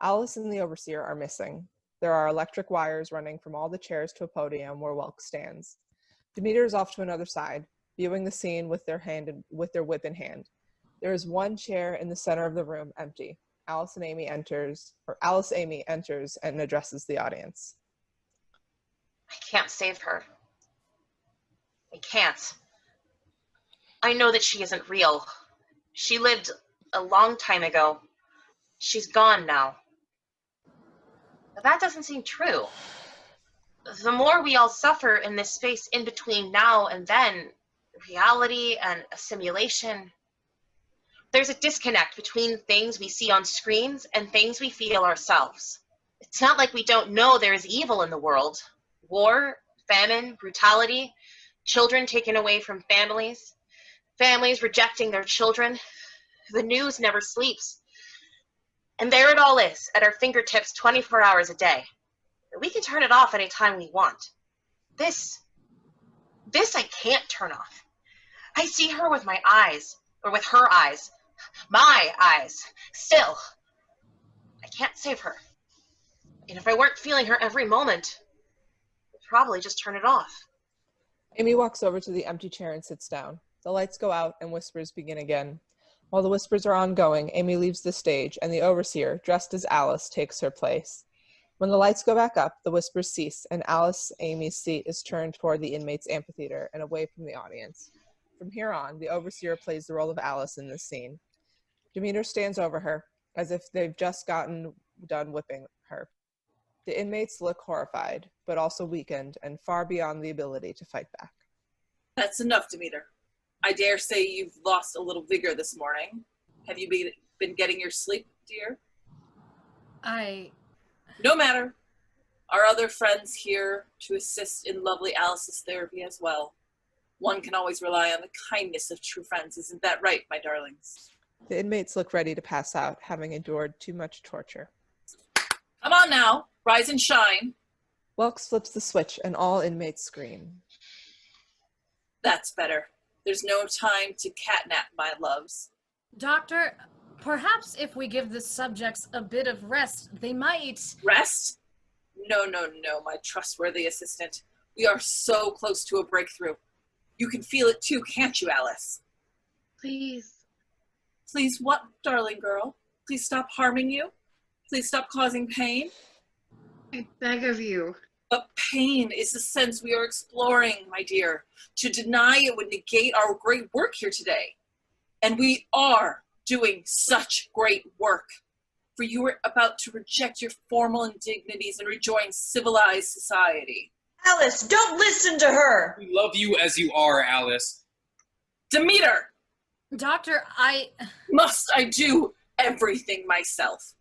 Alice and the overseer are missing. There are electric wires running from all the chairs to a podium where Welkes stands. Demeter is off to another side, viewing the scene with their whip in hand. There is one chair in the center of the room empty. Alice Amy enters and addresses the audience. I can't save her. I can't. I know that she isn't real. She lived a long time ago. She's gone now. But that doesn't seem true. The more we all suffer in this space in between now and then, reality and a simulation, there's a disconnect between things we see on screens and things we feel ourselves. It's not like we don't know there is evil in the world. War, famine, brutality, children taken away from families, families rejecting their children. The news never sleeps. And there it all is, at our fingertips 24 hours a day. We can turn it off anytime we want. This I can't turn off. I see her with my eyes, or with her eyes, my eyes, still. I can't save her. And if I weren't feeling her every moment, I'd probably just turn it off. Amy walks over to the empty chair and sits down. The lights go out and whispers begin again. While the whispers are ongoing, Amy leaves the stage and the overseer, dressed as Alice, takes her place. When the lights go back up, the whispers cease, and Amy's seat is turned toward the inmates' amphitheater and away from the audience. From here on, the overseer plays the role of Alice in this scene. Demeter stands over her, as if they've just gotten done whipping her. The inmates look horrified, but also weakened and far beyond the ability to fight back. That's enough, Demeter. I dare say you've lost a little vigor this morning. Have you been getting your sleep, dear? No matter. Our other friends here to assist in lovely Alice's therapy as well. One can always rely on the kindness of true friends. Isn't that right, my darlings? The inmates look ready to pass out, having endured too much torture. Come on now, rise and shine. Welkes flips the switch and all inmates scream. That's better. There's no time to catnap, my loves. Doctor, perhaps if we give the subjects a bit of rest, they might... Rest? No, my trustworthy assistant. We are so close to a breakthrough. You can feel it too, can't you, Alice? Please. Please what, darling girl? Please stop harming you? Please stop causing pain? I beg of you. But pain is the sense we are exploring, my dear. To deny it would negate our great work here today. And we are doing such great work. For you are about to reject your formal indignities and rejoin civilized society. Alice, don't listen to her! We love you as you are, Alice. Demeter! Doctor, Must I do everything myself?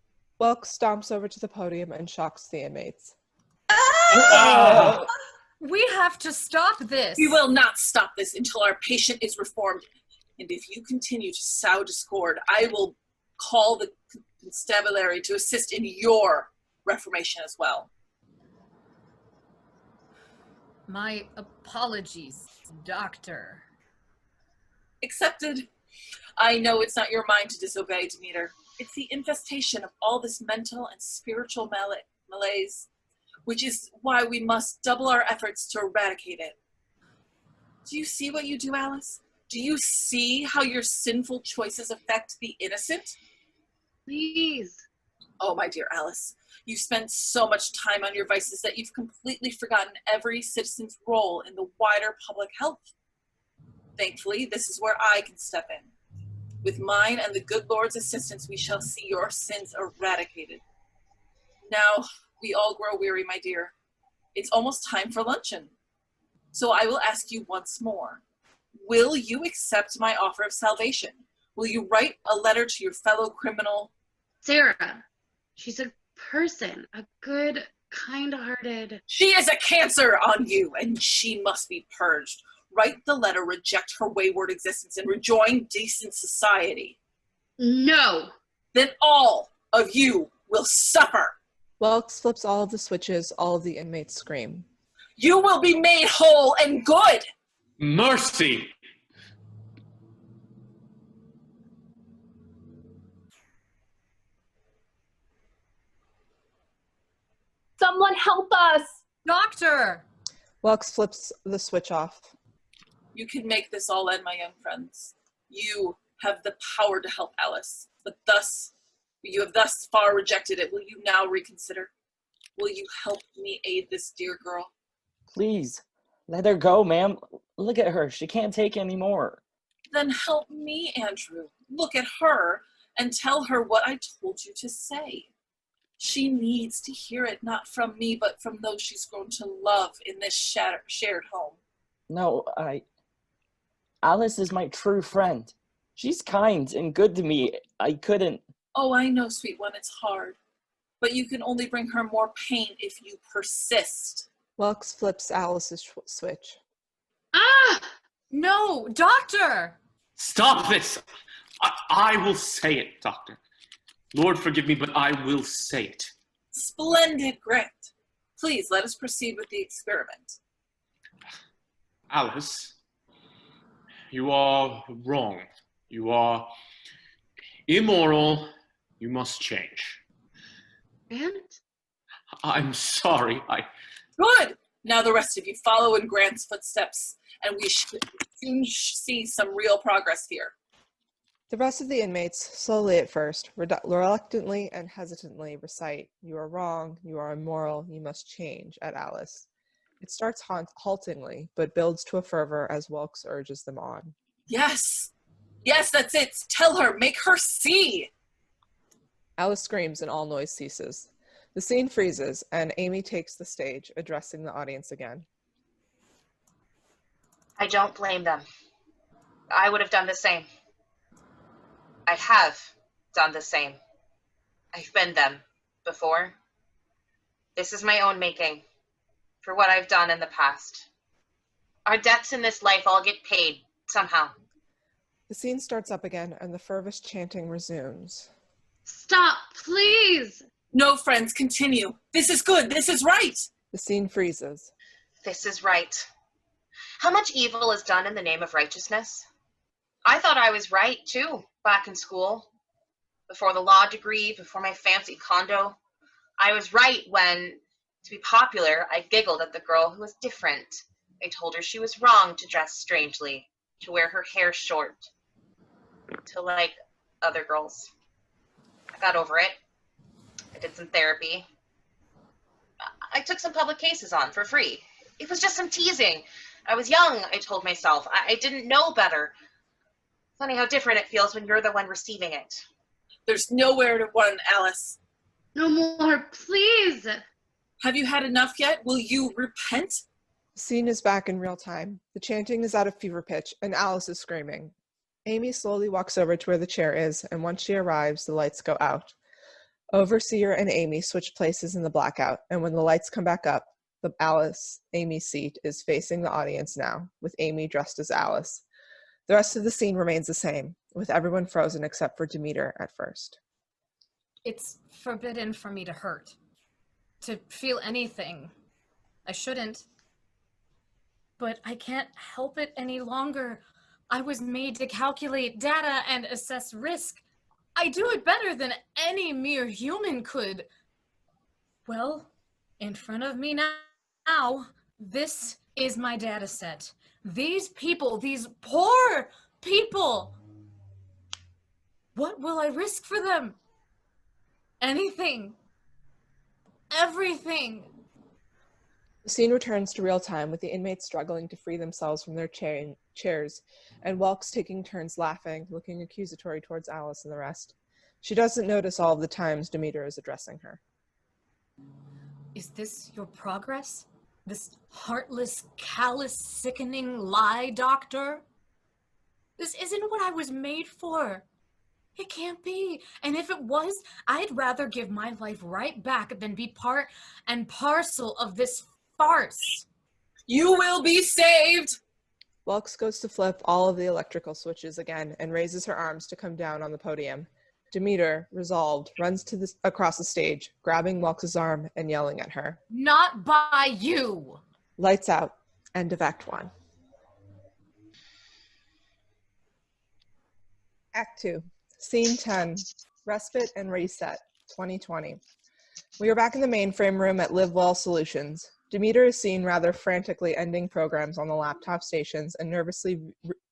Welkes stomps over to the podium and shocks the inmates. Ah! We have to stop this. We will not stop this until our patient is reformed. And if you continue to sow discord, I will call the constabulary to assist in your reformation as well. My apologies, Doctor. Accepted. I know it's not your mind to disobey, Demeter. It's the infestation of all this mental and spiritual malaise. which is why we must double our efforts to eradicate it. Do you see what you do, Alice? Do you see how your sinful choices affect the innocent? Please. Oh, my dear Alice, you spend so much time on your vices that you've completely forgotten every citizen's role in the wider public health. Thankfully, this is where I can step in. With mine and the good Lord's assistance, we shall see your sins eradicated. Now, we all grow weary, my dear. It's almost time for luncheon. So I will ask you once more. Will you accept my offer of salvation? Will you write a letter to your fellow criminal? Sarah, she's a person, a good, kind-hearted... She is a cancer on you, and she must be purged. Write the letter, reject her wayward existence, and rejoin decent society. No. Then all of you will suffer. Welkes flips all of the switches, all of the inmates scream. You will be made whole and good. Mercy! Someone help us! Doctor! Welkes flips the switch off. You can make this all end, my young friends. You have the power to help Alice, but you have thus far rejected it. Will you now reconsider? Will you help me aid this dear girl? Please, let her go, ma'am. Look at her. She can't take any more. Then help me, Andrew. Look at her and tell her what I told you to say. She needs to hear it, not from me, but from those she's grown to love in this shared home. No, Alice is my true friend. She's kind and good to me. I couldn't... Oh, I know, sweet one, it's hard. But you can only bring her more pain if you persist. Welkes flips Alice's switch. Ah! No, doctor! Stop this! I will say it, Doctor. Lord forgive me, but I will say it. Splendid, Grant. Please, let us proceed with the experiment. Alice, you are wrong. You are immoral. You must change. Grant? I'm sorry. Good! Now the rest of you follow in Grant's footsteps, and we should soon see some real progress here. The rest of the inmates, slowly at first, reluctantly and hesitantly recite, "You are wrong, you are immoral, you must change," at Alice. It starts haltingly, but builds to a fervor as Welkes urges them on. Yes! Yes, that's it! Tell her! Make her see! Alice screams and all noise ceases. The scene freezes, and Amy takes the stage, addressing the audience again. I don't blame them. I would have done the same. I have done the same. I've been them before. This is my own making for what I've done in the past. Our debts in this life all get paid somehow. The scene starts up again, and the fervous chanting resumes. Stop, please! No, friends, continue. This is good. This is right. The scene freezes. This is right. How much evil is done in the name of righteousness? I thought I was right, too, back in school. Before the law degree, before my fancy condo. I was right when, to be popular, I giggled at the girl who was different. I told her she was wrong to dress strangely, to wear her hair short, to like other girls. I got over it. I did some therapy. I took some public cases on for free. It was just some teasing. I was young, I told myself. I didn't know better. Funny how different it feels when you're the one receiving it. There's nowhere to run, Alice. No more, please! Have you had enough yet? Will you repent? The scene is back in real time. The chanting is at a fever pitch, and Alice is screaming. Amy slowly walks over to where the chair is, and once she arrives, the lights go out. Overseer and Amy switch places in the blackout, and when the lights come back up, the Amy seat is facing the audience now, with Amy dressed as Alice. The rest of the scene remains the same, with everyone frozen except for Demeter at first. It's forbidden for me to hurt, to feel anything. I shouldn't. But I can't help it any longer. I was made to calculate data and assess risk. I do it better than any mere human could. Well, In front of me now, this is my data set. These people, these poor people, what will I risk for them? Anything. Everything. The scene returns to real time with the inmates struggling to free themselves from their chairs, and Welkes taking turns laughing, looking accusatory towards Alice and the rest. She doesn't notice all of the times Demeter is addressing her. Is this your progress? This heartless, callous, sickening lie, Doctor? This isn't what I was made for. It can't be. And if it was, I'd rather give my life right back than be part and parcel of this farce. You will be saved! Welkes goes to flip all of the electrical switches again and raises her arms to come down on the podium. Demeter, resolved, runs across the stage, grabbing Welkes' arm and yelling at her. Not by you! Lights out. End of Act 1. Act 2. Scene 10. Respite and Reset, 2020. We are back in the mainframe room at LiveWell Solutions. Demeter is seen rather frantically ending programs on the laptop stations and nervously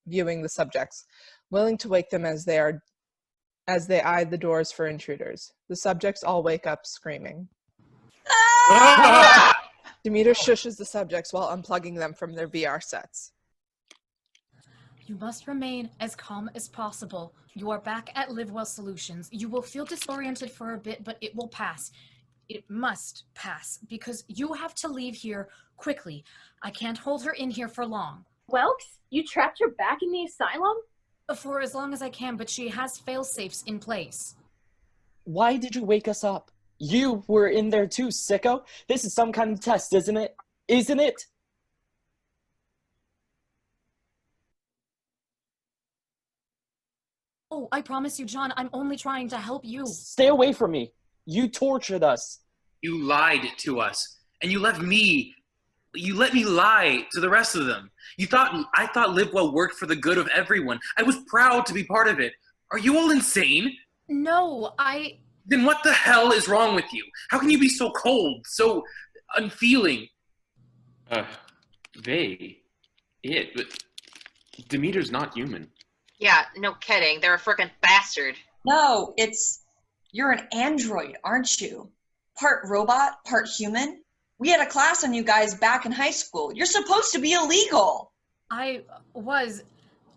viewing the subjects, willing to wake them as they eye the doors for intruders. The subjects all wake up screaming. Demeter shushes the subjects while unplugging them from their VR sets. You must remain as calm as possible. You are back at LiveWell Solutions. You will feel disoriented for a bit, but it will pass. It must pass, because you have to leave here quickly. I can't hold her in here for long. Welkes, you trapped her back in the asylum? For as long as I can, but she has fail-safes in place. Why did you wake us up? You were in there too, sicko. This is some kind of test, isn't it? Isn't it? Oh, I promise you, John, I'm only trying to help you. Stay away from me. You tortured us. You lied to us, and you let me lie to the rest of them. I thought LiveWell worked for the good of everyone. I was proud to be part of it. Are you all insane? No, Then what the hell is wrong with you? How can you be so cold, so unfeeling? But Demeter's not human. Yeah, no kidding. They're a frickin' bastard. No, you're an android, aren't you? Part robot, part human? We had a class on you guys back in high school. You're supposed to be illegal. I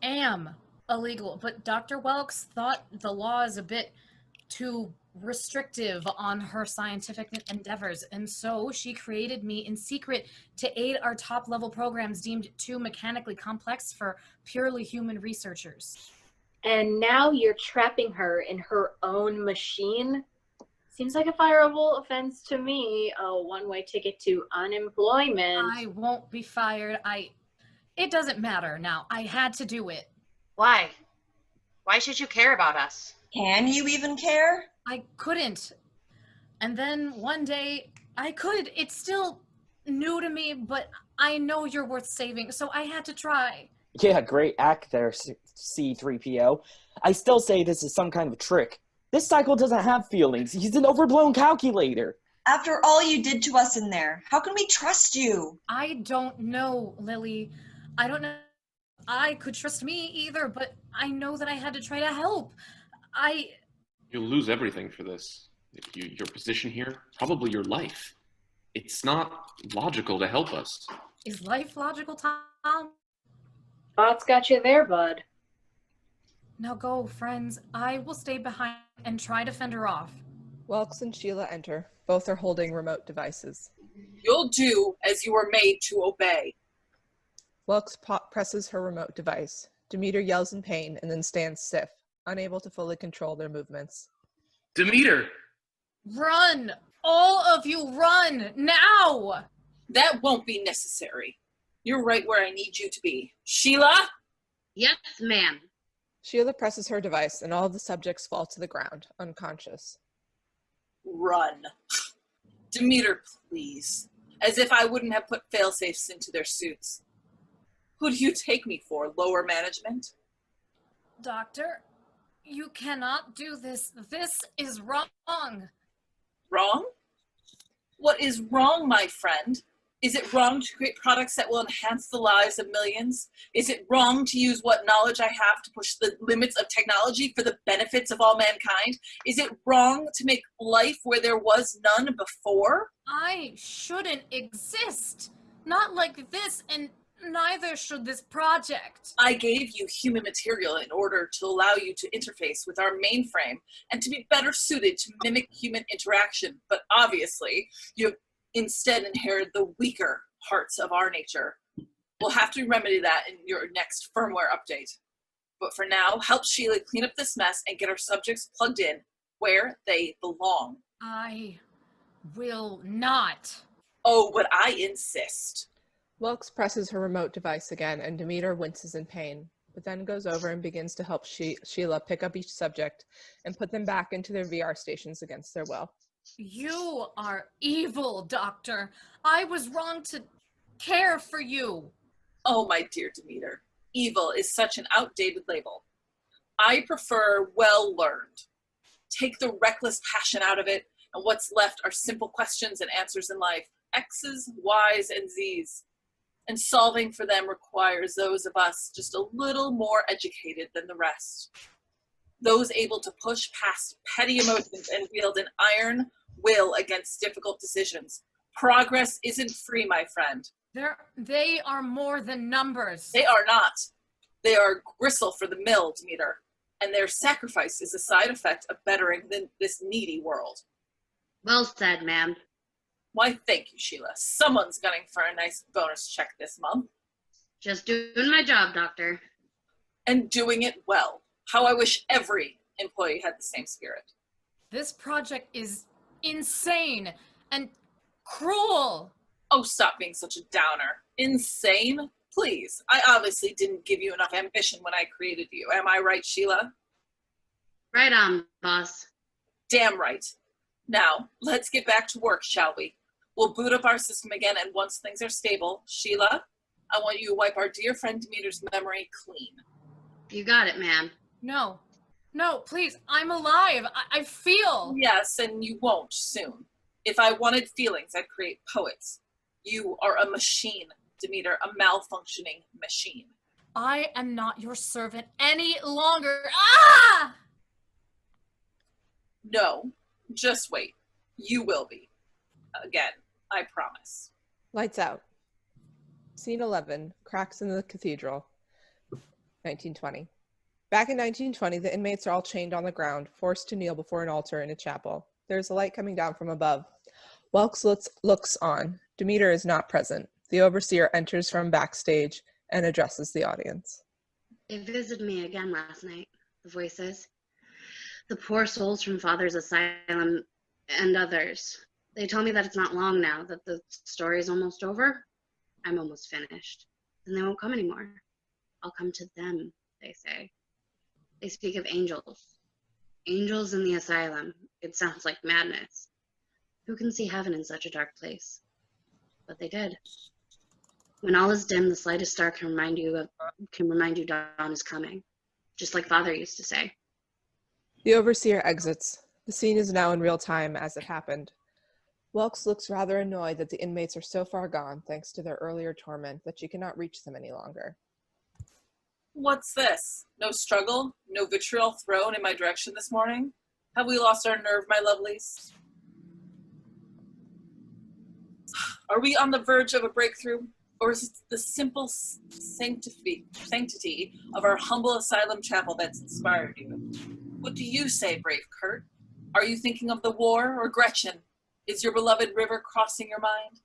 am illegal, but Dr. Welkes thought the law is a bit too restrictive on her scientific endeavors, and so she created me in secret to aid our top-level programs deemed too mechanically complex for purely human researchers. And now you're trapping her in her own machine? Seems like a fireable offense to me. A one-way ticket to unemployment. I won't be fired. It doesn't matter now. I had to do it. Why? Why should you care about us? Can you even care? I couldn't. And then one day, I could. It's still new to me, but I know you're worth saving, so I had to try. Yeah, great act there, C-3PO. I still say this is some kind of trick. This cycle doesn't have feelings. He's an overblown calculator. After all you did to us in there, how can we trust you? I don't know, Lily. I don't know if I could trust me either, but I know that I had to try to help. You'll lose everything for this. Your position here, probably your life. It's not logical to help us. Is life logical, Tom? Thoughts got you there, bud. Now go, friends. I will stay behind and try to fend her off. Welkes and Sheila enter. Both are holding remote devices. You'll do as you were made to obey. Welkes presses her remote device. Demeter yells in pain and then stands stiff, unable to fully control their movements. Demeter! Run! All of you run! Now! That won't be necessary. You're right where I need you to be. Sheila? Yes, ma'am. Sheila presses her device and all of the subjects fall to the ground, unconscious. Run. Demeter, please. As if I wouldn't have put fail-safes into their suits. Who do you take me for, lower management? Doctor, you cannot do this. This is wrong. Wrong? What is wrong, my friend? Is it wrong to create products that will enhance the lives of millions? Is it wrong to use what knowledge I have to push the limits of technology for the benefits of all mankind? Is it wrong to make life where there was none before? I shouldn't exist. Not like this, and neither should this project. I gave you human material in order to allow you to interface with our mainframe and to be better suited to mimic human interaction. But obviously, you have instead inherit the weaker parts of our nature. We'll have to remedy that in your next firmware update. But for now, help Sheila clean up this mess and get our subjects plugged in where they belong. I will not. Oh, but I insist. Welkes presses her remote device again, and Demeter winces in pain, but then goes over and begins to help Sheila pick up each subject and put them back into their VR stations against their will. You are evil, Doctor. I was wrong to care for you. Oh, my dear Demeter, evil is such an outdated label. I prefer well-learned. Take the reckless passion out of it, and what's left are simple questions and answers in life, X's, Y's, and Z's. And solving for them requires those of us just a little more educated than the rest. Those able to push past petty emotions and wield an iron will against difficult decisions. Progress isn't free, my friend. They are more than numbers. They are not. They are gristle for the mill, Demeter, and their sacrifice is a side effect of bettering this needy world. Well said, ma'am. Why, thank you, Sheila. Someone's gunning for a nice bonus check this month. Just doing my job, Doctor. And doing it well. How I wish every employee had the same spirit. This project is insane and cruel. Oh, stop being such a downer. Insane? Please. I obviously didn't give you enough ambition when I created you. Am I right, Sheila? Right on, boss. Damn right. Now, let's get back to work, shall we? We'll boot up our system again, and once things are stable, Sheila, I want you to wipe our dear friend Demeter's memory clean. You got it, ma'am. No, please, I'm alive. I feel. Yes, and you won't soon. If I wanted feelings, I'd create poets. You are a machine, Demeter, a malfunctioning machine. I am not your servant any longer. Ah! No, just wait. You will be. Again, I promise. Lights out. Scene 11, cracks in the cathedral, 1920. Back in 1920, the inmates are all chained on the ground, forced to kneel before an altar in a chapel. There is a light coming down from above. Welkes looks on. Demeter is not present. The overseer enters from backstage and addresses the audience. They visited me again last night, the voice says. The poor souls from Father's Asylum and others. They tell me that it's not long now, that the story is almost over. I'm almost finished. And they won't come anymore. I'll come to them, they say. They speak of angels. Angels in the asylum. It sounds like madness. Who can see heaven in such a dark place? But they did. When all is dim, the slightest star can remind you dawn is coming. Just like Father used to say. The overseer exits. The scene is now in real time as it happened. Welkes looks rather annoyed that the inmates are so far gone thanks to their earlier torment that she cannot reach them any longer. What's this? No struggle? No vitriol thrown in my direction this morning? Have we lost our nerve, my lovelies? Are we on the verge of a breakthrough? Or is it the simple sanctity of our humble asylum chapel that's inspired you? What do you say, brave Kurt? Are you thinking of the war or Gretchen? Is your beloved river crossing your mind?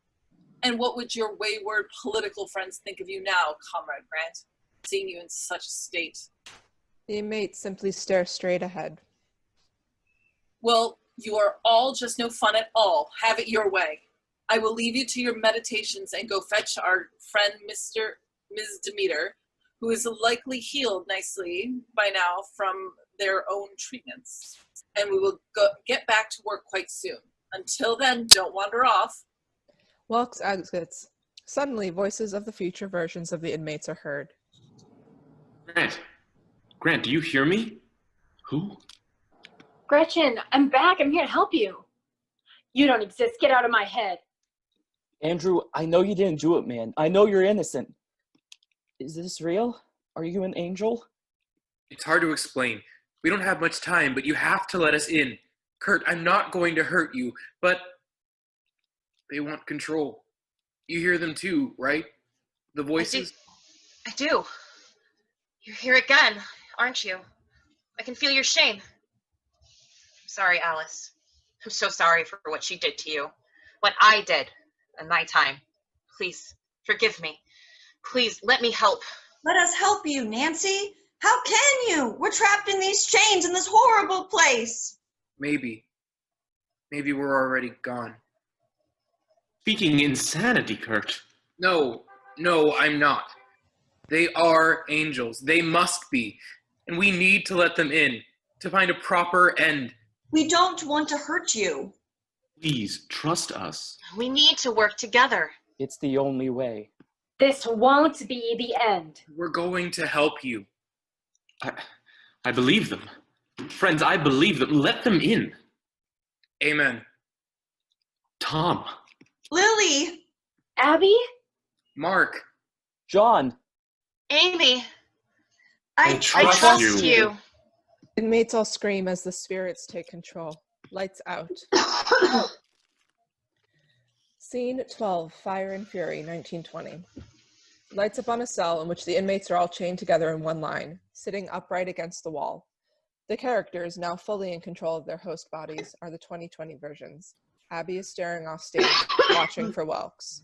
And what would your wayward political friends think of you now, Comrade Grant, seeing you in such a state? The inmates simply stare straight ahead. Well, you are all just no fun at all. Have it your way. I will leave you to your meditations and go fetch our friend Ms. Demeter, who is likely healed nicely by now from their own treatments. And we will get back to work quite soon. Until then, don't wander off. Welkes exits. Suddenly, voices of the future versions of the inmates are heard. Grant, do you hear me? Who? Gretchen, I'm back. I'm here to help you. You don't exist. Get out of my head. Andrew, I know you didn't do it, man. I know you're innocent. Is this real? Are you an angel? It's hard to explain. We don't have much time, but you have to let us in. Kurt, I'm not going to hurt you, but they want control. You hear them too, right? The voices? I do. You're here again, aren't you? I can feel your shame. I'm sorry, Alice. I'm so sorry for what she did to you. What I did in my time. Please, forgive me. Please, let me help. Let us help you, Nancy. How can you? We're trapped in these chains in this horrible place. Maybe. Maybe we're already gone. Speaking insanity, Kurt. No, I'm not. They are angels. They must be. And we need to let them in to find a proper end. We don't want to hurt you. Please, trust us. We need to work together. It's the only way. This won't be the end. We're going to help you. I believe them. Friends, I believe them. Let them in. Amen. Tom. Lilly. Abby? Mark. John. Amy. I trust you. Inmates all scream as the spirits take control. Lights out. Scene 12, Fire and Fury, 1920. Lights up on a cell in which the inmates are all chained together in one line, sitting upright against the wall. The characters, now fully in control of their host bodies, are the 2020 versions. Abby is staring off stage, watching for Welkes.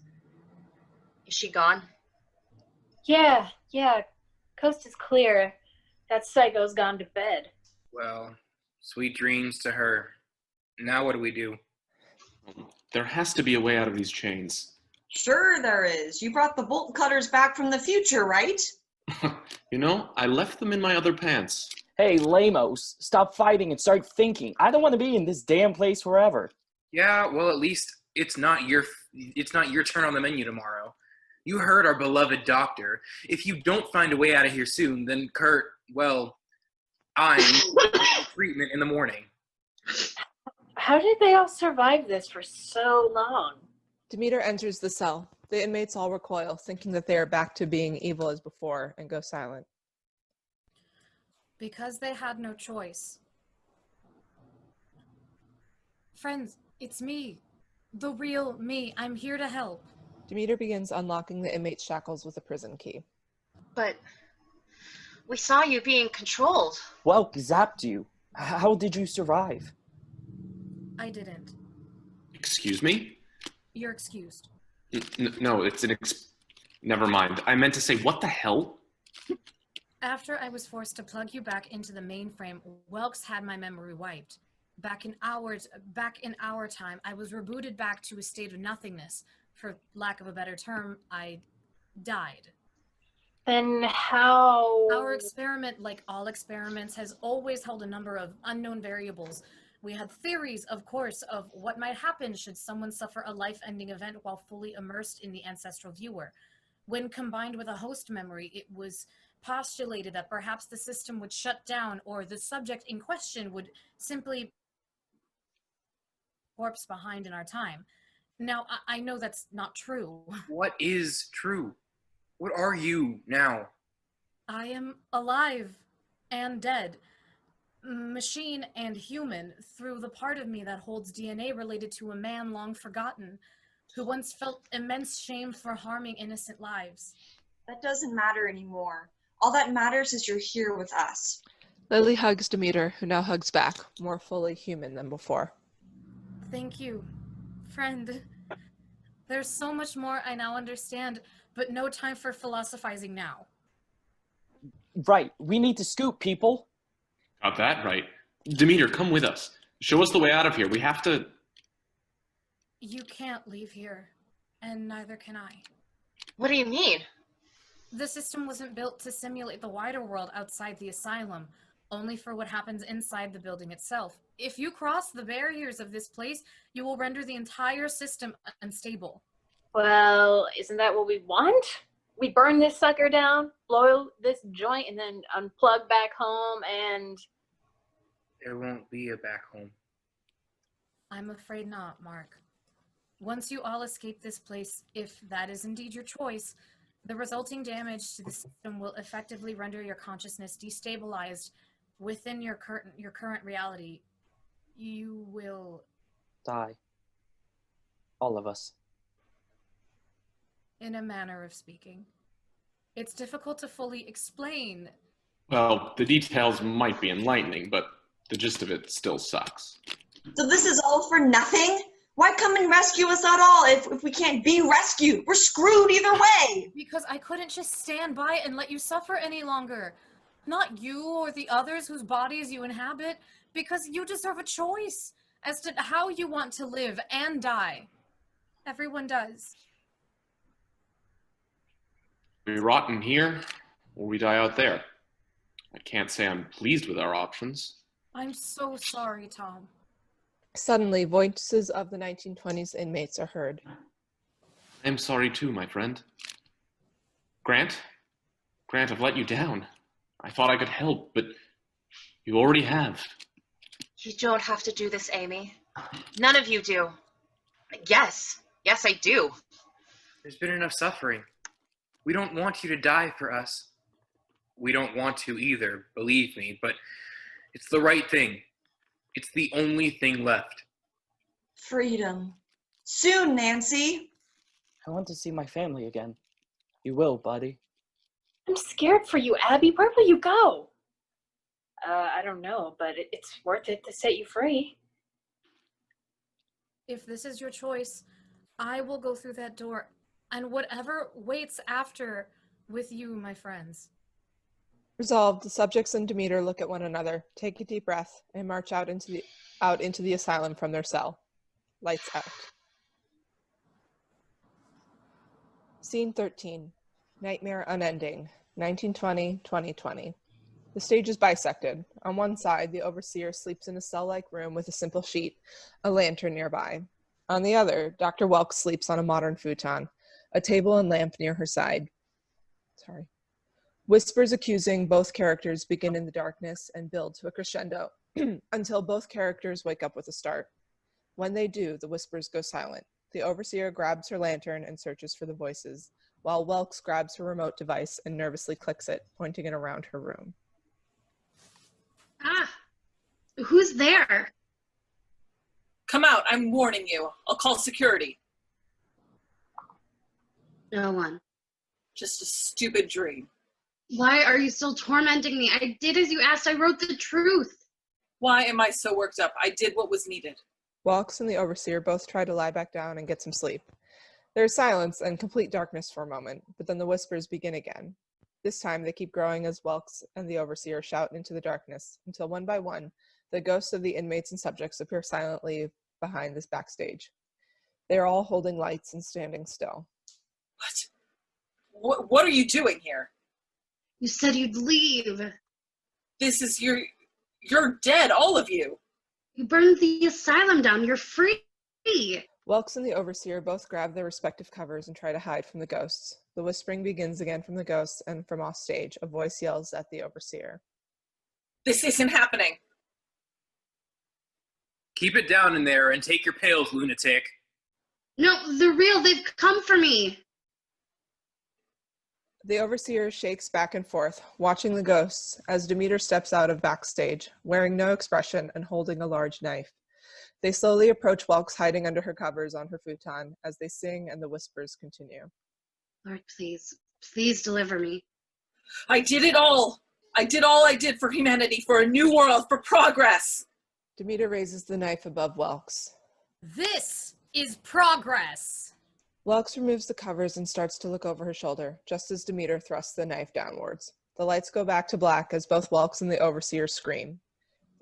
Is she gone? Yeah. Coast is clear. That psycho's gone to bed. Well, sweet dreams to her. Now what do we do? There has to be a way out of these chains. Sure there is. You brought the bolt cutters back from the future, right? You know, I left them in my other pants. Hey, lamos, stop fighting and start thinking. I don't want to be in this damn place forever. Yeah, well, at least it's not your turn on the menu tomorrow. You heard our beloved doctor. If you don't find a way out of here soon, then Kurt, well, I'm treatment in the morning. How did they all survive this for so long? Demeter enters the cell. The inmates all recoil, thinking that they are back to being evil as before, and go silent. Because they had no choice. Friends, it's me. The real me. I'm here to help. Demeter begins unlocking the inmate's shackles with a prison key. But we saw you being controlled. Welk zapped you. How did you survive? I didn't. Excuse me? You're excused. No, it's never mind. I meant to say, what the hell? After I was forced to plug you back into the mainframe, Welkes had my memory wiped. Back in our time, I was rebooted back to a state of nothingness. For lack of a better term, I died. Then how? Our experiment, like all experiments, has always held a number of unknown variables. We had theories, of course, of what might happen should someone suffer a life-ending event while fully immersed in the ancestral viewer. When combined with a host memory, it was postulated that perhaps the system would shut down or the subject in question would simply corpse behind in our time. Now, I know that's not true. What is true? What are you now? I am alive and dead, machine and human, through the part of me that holds DNA related to a man long forgotten, who once felt immense shame for harming innocent lives. That doesn't matter anymore. All that matters is you're here with us. Lilly hugs Demeter, who now hugs back, more fully human than before. Thank you, friend. There's so much more I now understand, but no time for philosophizing now. Right, we need to scoop, people. Got that right. Demeter, come with us. Show us the way out of here. We have to... You can't leave here, and neither can I. What do you mean? The system wasn't built to simulate the wider world outside the asylum, only for what happens inside the building itself. If you cross the barriers of this place, you will render the entire system unstable. Well, isn't that what we want? We burn this sucker down, blow this joint, and then unplug back home and... There won't be a back home. I'm afraid not, Mark. Once you all escape this place, if that is indeed your choice, the resulting damage to the system will effectively render your consciousness destabilized within your current reality. You will Die. All of us. in a manner of speaking. It's difficult to fully explain. Well, the details might be enlightening, but the gist of it still sucks. So this is all for nothing? Why come and rescue us at all if we can't be rescued? We're screwed either way. Because I couldn't just stand by and let you suffer any longer. Not you or the others whose bodies you inhabit, because you deserve a choice as to how you want to live and die. Everyone does. We rot in here, or we die out there. I can't say I'm pleased with our options. I'm so sorry, Tom. Suddenly, voices of the 1920s inmates are heard. I'm sorry too, my friend. Grant, I've let you down. I thought I could help, but you already have. You don't have to do this, Amy. None of you do. Yes, I do. There's been enough suffering. We don't want you to die for us. We don't want to either, believe me, but it's the right thing. It's the only thing left. Freedom. Soon, Nancy. I want to see my family again. You will, buddy. I'm scared for you, Abby. Where will you go? I don't know, but it's worth it to set you free. If this is your choice, I will go through that door and whatever waits after with you, my friends. Resolved, the subjects and Demeter look at one another, take a deep breath, and march out into the asylum from their cell. Lights out. Scene 13. Nightmare Unending, 1920-2020. The stage is bisected. On one side, the overseer sleeps in a cell-like room with a simple sheet, a lantern nearby. On the other, Dr. Welkes sleeps on a modern futon, a table and lamp near her side. Whispers accusing both characters begin in the darkness and build to a crescendo until both characters wake up with a start. When they do, the whispers go silent. The overseer grabs her lantern and searches for the voices, while Welkes grabs her remote device and nervously clicks it, pointing it around her room. Ah, who's there? Come out, I'm warning you. I'll call security. No one. Just a stupid dream. Why are you still tormenting me? I did as you asked. I wrote the truth. Why am I so worked up? I did what was needed. Welkes and the overseer both try to lie back down and get some sleep. There is silence and complete darkness for a moment, but then the whispers begin again. This time they keep growing as Welkes and the overseer shout into the darkness, until one by one, the ghosts of the inmates and subjects appear silently behind this backstage. They are all holding lights and standing still. What are you doing here? You said you'd leave. This is you're dead, all of you. You burned the asylum down. You're free. Welkes and the overseer both grab their respective covers and try to hide from the ghosts. The whispering begins again from the ghosts, and from off stage, a voice yells at the overseer. This isn't happening. Keep it down in there and take your pills, lunatic. No, they're real. They've come for me. The overseer shakes back and forth, watching the ghosts as Demeter steps out of backstage, wearing no expression and holding a large knife. They slowly approach Welkes hiding under her covers on her futon as they sing and the whispers continue. Lord, please deliver me. I did it all. I did all I did for humanity, for a new world, for progress. Demeter raises the knife above Welkes. This is progress. Welkes removes the covers and starts to look over her shoulder, just as Demeter thrusts the knife downwards. The lights go back to black as both Welkes and the overseer scream.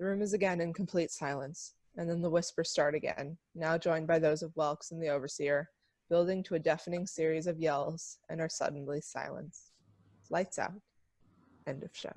The room is again in complete silence, and then the whispers start again, now joined by those of Welkes and the overseer, building to a deafening series of yells, and are suddenly silenced. Lights out. End of show.